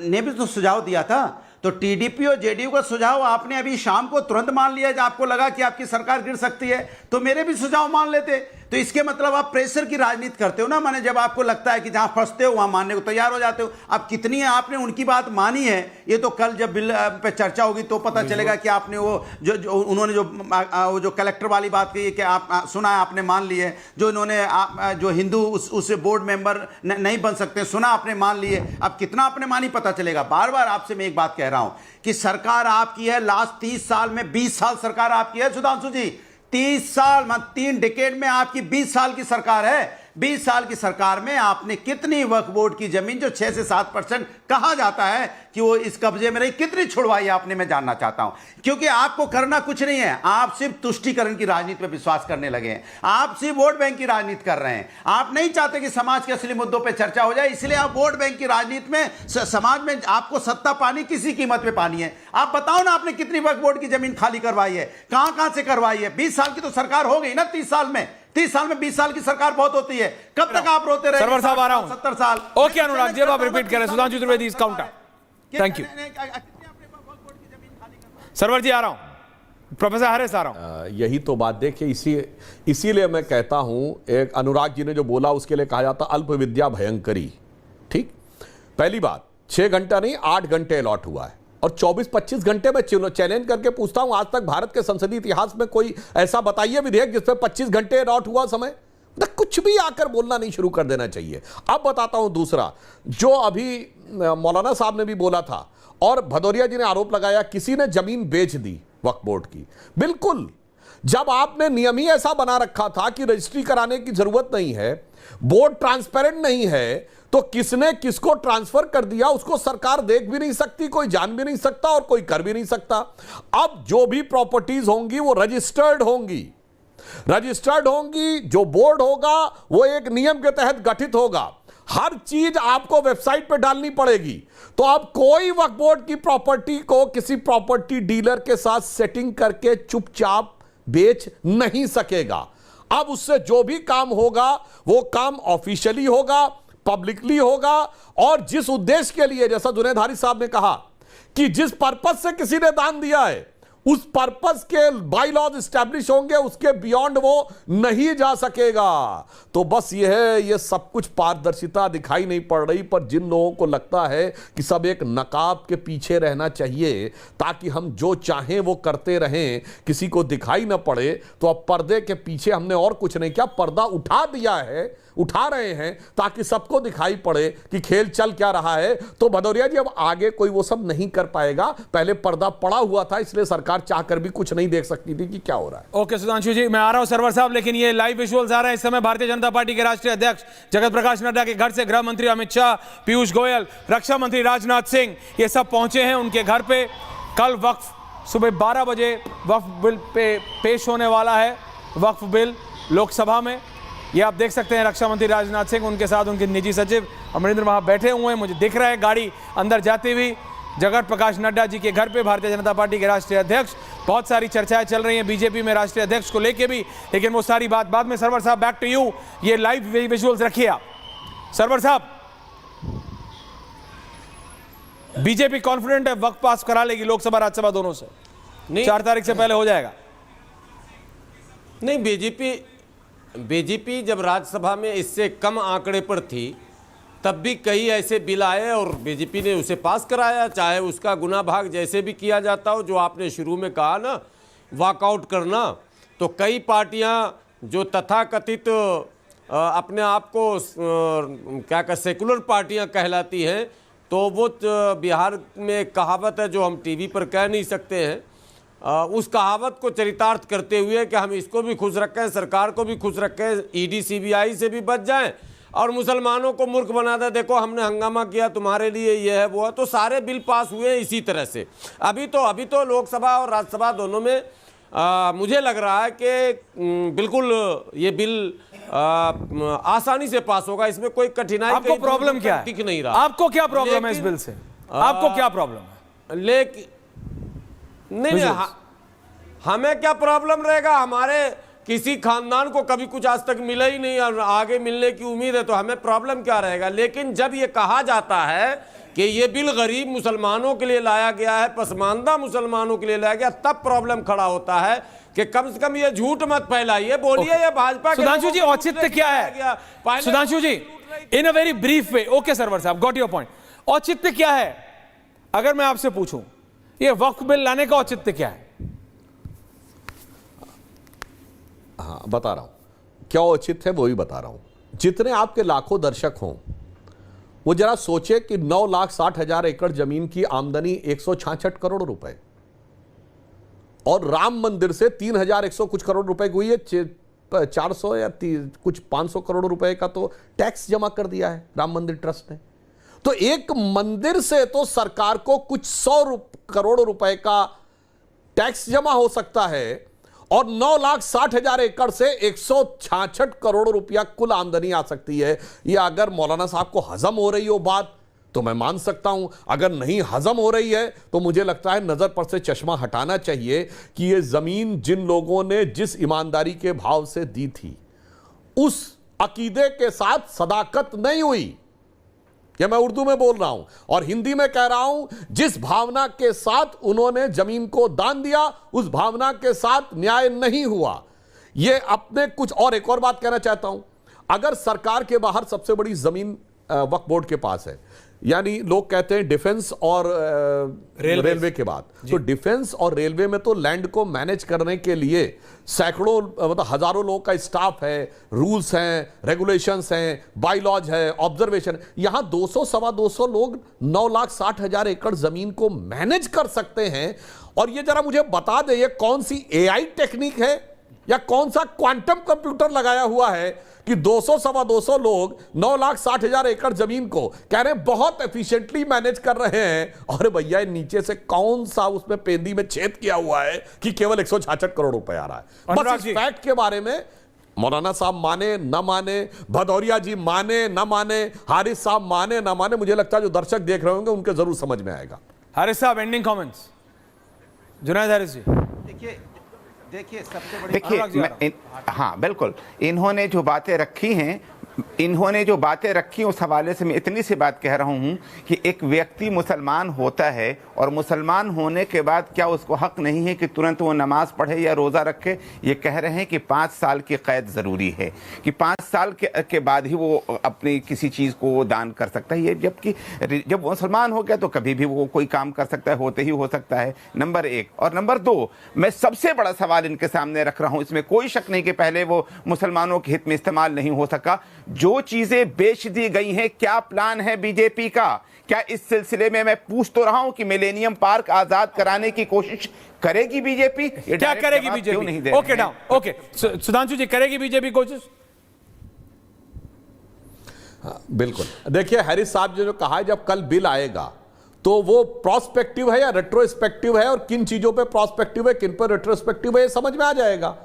ने भी तो सुझाव दिया था, तो टीडीपी और जेडीयू का सुझाव आपने अभी शाम को तुरंत मान लिया जब आपको लगा कि आपकी सरकार गिर सकती है, तो मेरे भी सुझाव मान लेते। तो इसके मतलब आप प्रेशर की राजनीति करते हो ना, माने जब आपको लगता है कि जहां फंसते हो वहां मानने को तैयार हो जाते हो। अब कितनी आपने उनकी बात मानी है ये तो कल जब बिल पे चर्चा होगी तो पता चलेगा कि आपने वो जो उन्होंने जो कलेक्टर वाली बात कही है कि आप सुना है, आपने मान ली है। जो इन्होंने जो हिंदू उस बोर्ड मेंबर नहीं बन सकते, सुना आपने, मान लिए। अब कितना आपने मानी पता चलेगा। बार बार आपसे मैं एक बात कह रहा हूं कि सरकार आपकी है, लास्ट 30 साल में 20 साल सरकार आपकी है सुधांशु जी, 30 साल, 3 डिकेड में आपकी 20 साल की सरकार है। 20 साल की सरकार में आपने कितनी वक्फ बोर्ड की जमीन जो 6 से 7% कहा जाता है कि वो इस कब्जे में रही, कितनी छुड़वाई आपने, मैं जानना चाहता हूं। क्योंकि आपको करना कुछ नहीं है, आप सिर्फ तुष्टीकरण की राजनीति पर विश्वास करने लगे हैं, आप सिर्फ वोट बैंक की राजनीति कर रहे हैं। आप नहीं चाहते कि समाज के असली मुद्दों पर चर्चा हो जाए, इसलिए आप वोट बैंक की राजनीति में, समाज में आपको सत्ता पानी किसी कीमत पे पानी है। आप बताओ ना आपने कितनी वक्फ बोर्ड की जमीन खाली करवाई है, कहां से करवाई है? 20 साल की तो सरकार हो गई ना, 30 साल में 30 साल में 20 साल की सरकार बहुत होती है। कब तक आप रोते रहे? सरवर साहब आ रहा हूं। 70 साल। ओके अनुराग जी, अब आप रिपीट करें। Sudhanshu Trivedi is counter. Thank you. Sarwar ji आ रहा हूं। प्रोफेसर हरेस आ रहा हूं। यही तो बात देखिए, इसीलिए मैं कहता हूं, एक अनुराग जी ने जो बोला उसके लिए कहा जाता अल्प विद्या भयंकरी। ठीक, पहली बात 6 घंटा नहीं 8 घंटे अलॉट हुआ है, और 24-25 घंटे में चैलेंज करके पूछता हूं, आज तक भारत के संसदीय इतिहास में कोई ऐसा बताइए विधेयक जिसपे 25 घंटे अलॉट हुआ समय? कुछ भी आकर बोलना नहीं शुरू कर देना चाहिए। अब बताता हूं दूसरा, जो अभी मौलाना साहब ने भी बोला था और भदौरिया जी ने आरोप लगाया किसी ने जमीन बेच दी वक्फ बोर्ड की। बिल्कुल, जब आपने नियम ही ऐसा बना रखा था कि रजिस्ट्री कराने की जरूरत नहीं है, बोर्ड ट्रांसपेरेंट नहीं है, तो किसने किसको ट्रांसफर कर दिया उसको सरकार देख भी नहीं सकती, कोई जान भी नहीं सकता और कोई कर भी नहीं सकता। अब जो भी प्रॉपर्टीज होंगी वो रजिस्टर्ड होंगी, जो बोर्ड होगा वो एक नियम के तहत गठित होगा, हर चीज आपको वेबसाइट पे डालनी पड़ेगी। तो अब कोई वक्फ बोर्ड की प्रॉपर्टी को किसी प्रॉपर्टी डीलर के साथ सेटिंग करके चुपचाप बेच नहीं सकेगा। अब उससे जो भी काम होगा वो काम ऑफिशियली होगा, पब्लिकली होगा, और जिस उद्देश्य के लिए, जैसा जुनैद हारिस साहब ने कहा कि जिस पर्पस से किसी ने दान दिया है उस पर्पस के बाई लॉज स्टैब्लिश होंगे, उसके बियॉन्ड वो नहीं जा सकेगा। तो बस ये सब कुछ पारदर्शिता दिखाई नहीं पड़ रही, पर जिन लोगों को लगता है कि सब एक नकाब के पीछे रहना चाहिए ताकि हम जो चाहें वो करते रहें, किसी को दिखाई ना पड़े, तो अब पर्दे के पीछे हमने और कुछ नहीं किया, पर्दा उठा दिया है, उठा रहे हैं ताकि सबको दिखाई पड़े कि खेल चल क्या रहा है। तो भदौरिया जी अब आगे कोई वो सब नहीं कर पाएगा, पहले पर्दा पड़ा हुआ था इसलिए सरकार चाहकर भी कुछ नहीं देख सकती थी कि क्या हो रहा है। ओके सुधांशु जी, मैं आ रहा हूं सरवर साहब, लेकिन ये लाइव विजुअल्स आ रहे हैं इस समय भारतीय जनता पार्टी के राष्ट्रीय अध्यक्ष जगत प्रकाश नड्डा के घर से। गृह मंत्री अमित शाह, पीयूष गोयल, रक्षा मंत्री राजनाथ सिंह, ये सब पहुंचे हैं उनके घर पे। कल वक्फ सुबह 12 बजे वक्फ बिल पे पेश होने वाला है, वक्फ बिल लोकसभा में। ये आप देख सकते हैं रक्षा मंत्री राजनाथ सिंह, उनके साथ उनके निजी सचिव अमरिंदर वहां बैठे हुए हैं। मुझे दिख रहा है गाड़ी अंदर जाती हुई जगत प्रकाश नड्डा जी के घर पे, भारतीय जनता पार्टी के राष्ट्रीय अध्यक्ष। बहुत सारी चर्चाएं चल रही हैं बीजेपी में राष्ट्रीय अध्यक्ष को लेके भी, लेकिन वो सारी बात बाद में। सरवर साहब बैक टू यू, ये लाइव विजुअल्स रखिए आप। सरवर साहब, बीजेपी कॉन्फिडेंट है वक्त पास करा लेगी लोकसभा राज्यसभा दोनों से? नहीं, 4 तारीख से पहले हो जाएगा? नहीं, बीजेपी जब राज्यसभा में इससे कम आंकड़े पर थी तब भी कई ऐसे बिल आए और बीजेपी ने उसे पास कराया, चाहे उसका गुना भाग जैसे भी किया जाता हो। जो आपने शुरू में कहा ना, वॉकआउट करना, तो कई पार्टियां जो तथाकथित अपने आप को क्या सेकुलर पार्टियां कहलाती हैं, तो वो बिहार में एक कहावत है जो हम टीवी पर कह नहीं सकते हैं, उस कहावत को चरितार्थ करते हुए कि हम इसको भी खुश रखें, सरकार को भी खुश रखें, ईडी सीबीआई से भी बच जाएं और मुसलमानों को मूर्ख बना दे, देखो हमने हंगामा किया तुम्हारे लिए, ये है वो है। तो सारे बिल पास हुए इसी तरह से। अभी तो लोकसभा और राज्यसभा दोनों में मुझे लग रहा है कि बिल्कुल ये बिल आसानी से पास होगा, इसमें कोई कठिनाई आपको प्रॉब्लम क्या है? दिख नहीं रहा। आपको क्या प्रॉब्लम है इस बिल से? आपको क्या प्रॉब्लम है? लेकिन नहीं, हमें क्या प्रॉब्लम रहेगा? हमारे किसी खानदान को कभी कुछ आज तक मिला ही नहीं और आगे मिलने की उम्मीद है, तो हमें प्रॉब्लम क्या रहेगा? लेकिन जब ये कहा जाता है कि ये बिल गरीब मुसलमानों के लिए लाया गया है, पसमानदा मुसलमानों के लिए लाया गया, तब प्रॉब्लम खड़ा होता है कि कम से कम ये झूठ मत फैलाइए, बोलिए ये भाजपा के। सुधांशु जी, औचित्य क्या है? Sudhanshu ji, in a very brief way. Okay Sarwar साहब, गॉट योर पॉइंट। औचित्य क्या है? अगर मैं आपसे पूछूं ये वक्फ बिल लाने का औचित्य क्या है? हाँ, बता रहा हूं क्या औचित्य है, वो भी बता रहा हूं। जितने आपके लाखों दर्शक हों, वो जरा सोचे कि 9,60,000 एकड़ जमीन की आमदनी 166 करोड़ रुपए और राम मंदिर से 3,100 कुछ करोड़ रुपए की हुई है, 400 या कुछ 500 करोड़ रुपए का तो टैक्स जमा कर दिया है राम मंदिर ट्रस्ट ने। तो एक मंदिर से तो सरकार को कुछ 100 करोड़ रुपए का टैक्स जमा हो सकता है और 9,60,000 एकड़ से 166 करोड़ रुपया कुल आमदनी आ सकती है। ये अगर मौलाना साहब को हजम हो रही हो बात तो मैं मान सकता हूं, अगर नहीं हजम हो रही है तो मुझे लगता है नजर पर से चश्मा हटाना चाहिए कि ये जमीन जिन लोगों ने जिस ईमानदारी के भाव से दी थी उस अकीदे के साथ सदाकत नहीं हुई। यह मैं उर्दू में बोल रहा हूं और हिंदी में कह रहा हूं, जिस भावना के साथ उन्होंने जमीन को दान दिया उस भावना के साथ न्याय नहीं हुआ। यह अपने कुछ और एक और बात कहना चाहता हूं, अगर सरकार के बाहर सबसे बड़ी जमीन वक्फ बोर्ड के पास है, यानी लोग कहते हैं डिफेंस और रेलवे के बाद, तो डिफेंस और रेलवे में तो लैंड को मैनेज करने के लिए सैकड़ों मतलब हजारों लोगों का स्टाफ है, रूल्स हैं, रेगुलेशंस हैं, बायलॉज है, ऑब्जर्वेशन। यहां 200-225 लोग 9,60,000 एकड़ जमीन को मैनेज कर सकते हैं। और ये जरा मुझे बता दे, ये कौन सी एआई टेक्निक है या कौन सा क्वांटम कंप्यूटर लगाया हुआ है कि 200-225 लोग 9,60,000 एकड़ जमीन को कह रहे हैं बहुत एफिशिएंटली मैनेज कर रहे हैं। और भैया नीचे से कौन सा उसमें पेंदी में छेद किया हुआ है कि केवल 166 करोड़ रुपए आ रहा है। बस इस फैक्ट के बारे में मौलाना साहब माने न माने, भदौरिया जी माने न माने, हारिस साहब माने न माने, मुझे लगता है जो दर्शक देख रहे होंगे उनके जरूर समझ में आएगा। हारिस साहब, एंडिंग कमेंट्स। जुनैद हारिस जी। देखिए सबसे बड़ी हाँ बिल्कुल, इन्होंने जो बातें रखी उस हवाले से मैं इतनी सी बात कह रहा हूँ कि एक व्यक्ति मुसलमान होता है और मुसलमान होने के बाद क्या उसको हक नहीं है कि तुरंत वो नमाज पढ़े या रोज़ा रखे? ये कह रहे हैं कि 5 साल की कैद ज़रूरी है, कि 5 साल के बाद ही वो अपनी किसी चीज़ को दान कर सकता है। ये जबकि जब मुसलमान हो गया तो कभी भी वो कोई काम कर सकता है, होते ही हो सकता है, नंबर 1। और नंबर 2, मैं सबसे बड़ा सवाल इनके सामने रख रहा हूँ, इसमें कोई शक नहीं कि पहले वो मुसलमानों के हित में इस्तेमाल नहीं हो सका। जो चीजें बेच दी गई हैं, क्या प्लान है बीजेपी का? क्या इस सिलसिले में मैं पूछ तो रहा हूं कि मिलेनियम पार्क आजाद कराने की कोशिश करेगी बीजेपी? क्या करेगी BJP? Okay down, okay Sudhanshu ji, करेगी बीजेपी कोशिश? बिल्कुल। देखिए हैरिस साहब जो कहा है, जब कल बिल आएगा तो वो प्रोस्पेक्टिव है या रेट्रोस्पेक्टिव है और किन चीजों पे प्रोस्पेक्टिव है, किन पर रेट्रोस्पेक्टिव है, ये समझ में आ जाएगा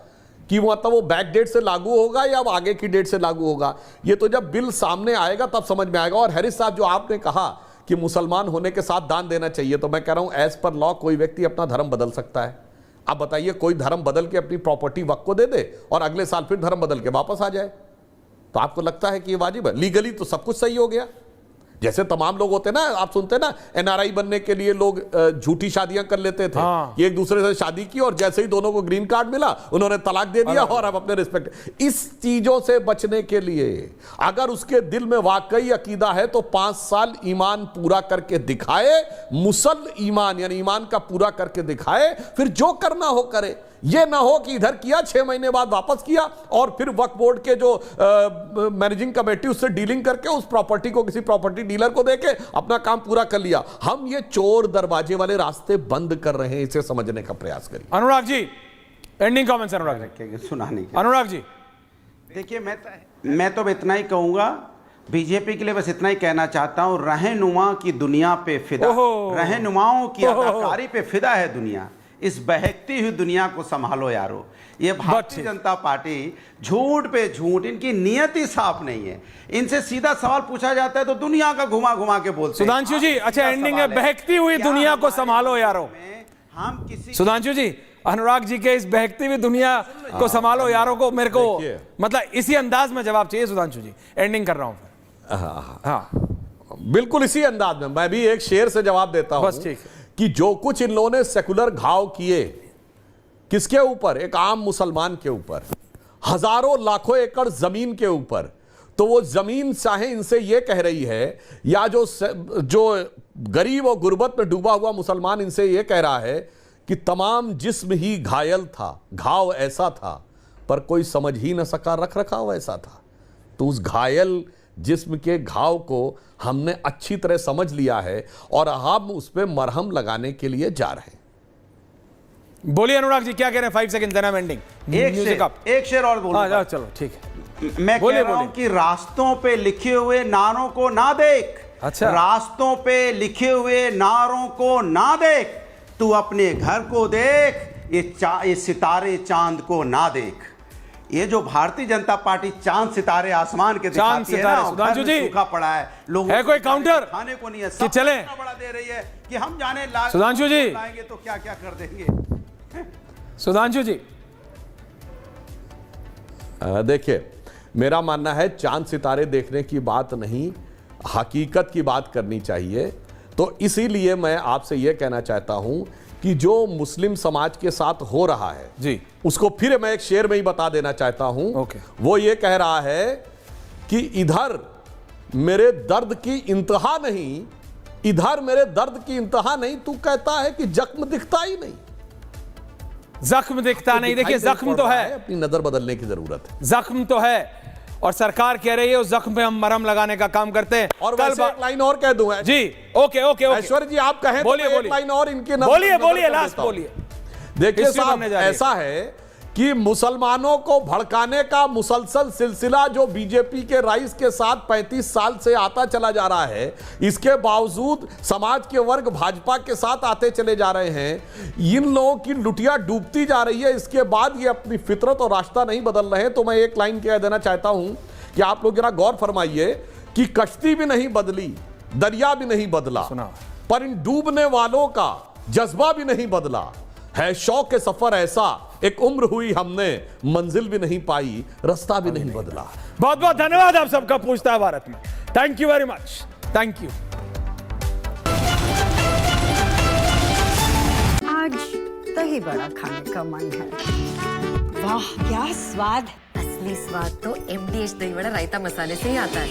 कि मतलब वो बैक डेट से लागू होगा या आगे की डेट से लागू होगा। ये तो जब बिल सामने आएगा तब समझ में आएगा। और हैरिस साहब, जो आपने कहा कि मुसलमान होने के साथ दान देना चाहिए, तो मैं कह रहा हूं एज पर लॉ कोई व्यक्ति अपना धर्म बदल सकता है। आप बताइए, कोई धर्म बदल के अपनी प्रॉपर्टी वक्फ को दे दे और अगले साल फिर धर्म बदल के वापस आ जाए, तो आपको लगता है कि ये वाजिब है? लीगली तो सब कुछ सही हो गया। जैसे तमाम लोग होते हैं ना, आप सुनते हैं ना, एनआरआई बनने के लिए लोग झूठी शादियां कर लेते थे। ये एक दूसरे से शादी की और जैसे ही दोनों को ग्रीन कार्ड मिला उन्होंने तलाक दे दिया और अब अपने रिस्पेक्ट। इस चीजों से बचने के लिए अगर उसके दिल में वाकई अकीदा है तो 5 साल ईमान पूरा करके दिखाए, मुसल ईमान यानी ईमान का पूरा करके दिखाए, फिर जो करना हो करे। ये ना हो कि इधर किया 6 महीने बाद वापस किया और फिर वक्फ बोर्ड के जो मैनेजिंग कमेटी उससे डीलिंग करके उस प्रॉपर्टी को किसी प्रॉपर्टी डीलर को देके अपना काम पूरा कर लिया। हम ये चोर दरवाजे वाले रास्ते बंद कर रहे हैं, इसे समझने का प्रयास करिए। Anurag ji, ending comments Anurag ji. सुनाने के अनुराग जी, देखिए, मैं तो इतना ही कहूंगा, बीजेपी के लिए बस इतना ही कहना चाहता हूं, रहनुमा की दुनिया पे फिदा, रहनुमाओं की अदाकारी पे फिदा है दुनिया। इस बहकती हुई दुनिया को संभालो यारो। ये भारतीय जनता पार्टी झूठ पे झूठ, इनकी नियत ही साफ नहीं है। इनसे सीधा सवाल पूछा जाता है तो दुनिया का घुमा घुमा के बोलते हैं। सुधांशु जी, अच्छा एंडिंग है, बहकती हुई दुनिया को संभालो यारो। हम किसी सुधांशु जी, अनुराग जी के इस बहकती हुई दुनिया को संभालो यारों को मेरे को मतलब इसी अंदाज में जवाब चाहिए। सुधांशु जी, एंडिंग कर रहा हूं। हाँ, बिल्कुल इसी अंदाज में मैं भी एक शेर से जवाब देता हूं। बस ठीक है कि जो कुछ इन लोगों ने सेकुलर घाव किए, किसके ऊपर? एक आम मुसलमान के ऊपर, हजारों लाखों एकड़ जमीन के ऊपर। तो वो जमीन चाहे इनसे ये कह रही है, या जो गरीब और गुर्बत में डूबा हुआ मुसलमान इनसे ये कह रहा है कि तमाम जिस्म ही घायल था, घाव ऐसा था पर कोई समझ ही न सका, रख रखाव ऐसा था। तो उस घायल जिस्म के घाव को हमने अच्छी तरह समझ लिया है और हम उस पर मरहम लगाने के लिए जा रहे हैं। बोलिए अनुराग जी, क्या कह रहे हैं? 5 सेकंड, देना एंडिंग। एक शेर और बोलूंगा। चलो ठीक है। मैं कह रहा हूं कि रास्तों पे लिखे हुए नारों को ना देख। अच्छा, रास्तों पे लिखे हुए नारों को ना देख, तू अपने घर को देख, ये सितारे चांद को ना देख। ये जो भारतीय जनता पार्टी चांद सितारे आसमान के दिखाती है ना, सुधांशु जी, सूखा पड़ा है, लोगों है कोई काउंटर खाने को नहीं है, कि चले बड़ा दे रही है कि हम जाने सुधांशु जी लाएंगे तो क्या क्या कर देंगे। सुधांशु जी, देखिए, मेरा मानना है चांद सितारे देखने की बात नहीं, हकीकत की बात करनी चाहिए। तो इसीलिए मैं आपसे यह कहना चाहता हूं कि जो मुस्लिम समाज के साथ हो रहा है जी, उसको फिर मैं एक शेर में ही बता देना चाहता हूं। वो ये कह रहा है कि इधर मेरे दर्द की इंतहा नहीं, इधर मेरे दर्द की इंतहा नहीं, तू कहता है कि जख्म दिखता ही नहीं। जख्म दिखता नहीं। देखिए, जख्म तो है, अपनी नजर बदलने की जरूरत है। जख्म तो है और सरकार कह रही है उस जख्म पे हम मरहम लगाने का काम करते हैं। और वैसे एक लाइन और कह दूं जी, ओके ओके ओके ऐश्वर्य जी, आप कहें बोलिए, तो बोलिए, एक लाइन और इनके बोलिए लास्ट बोलिए। देखिए साहब, ऐसा है कि मुसलमानों को भड़काने का मुसलसल सिलसिला जो बीजेपी के राइज के साथ 35 साल से आता चला जा रहा है, इसके बावजूद समाज के वर्ग भाजपा के साथ आते चले जा रहे हैं। इन लोगों की लुटिया डूबती जा रही है, इसके बाद ये अपनी फितरत और रास्ता नहीं बदल रहे हैं। तो मैं एक लाइन कह देना चाहता हूं कि आप लोग जरा गौर फरमाइए कि कश्ती भी नहीं बदली, दरिया भी नहीं बदला, पर इन डूबने वालों का जज्बा भी नहीं बदला है। शौक के सफर ऐसा, एक उम्र हुई हमने, मंजिल भी नहीं पाई, रास्ता भी नहीं बदला। बहुत बहुत धन्यवाद आप सबका पूछता है भारत में। Thank you very much, thank you. आज दही बड़ा खाने का मन है। वाह क्या स्वाद! असली स्वाद तो MDH दही वड़ा रायता मसाले से ही आता है।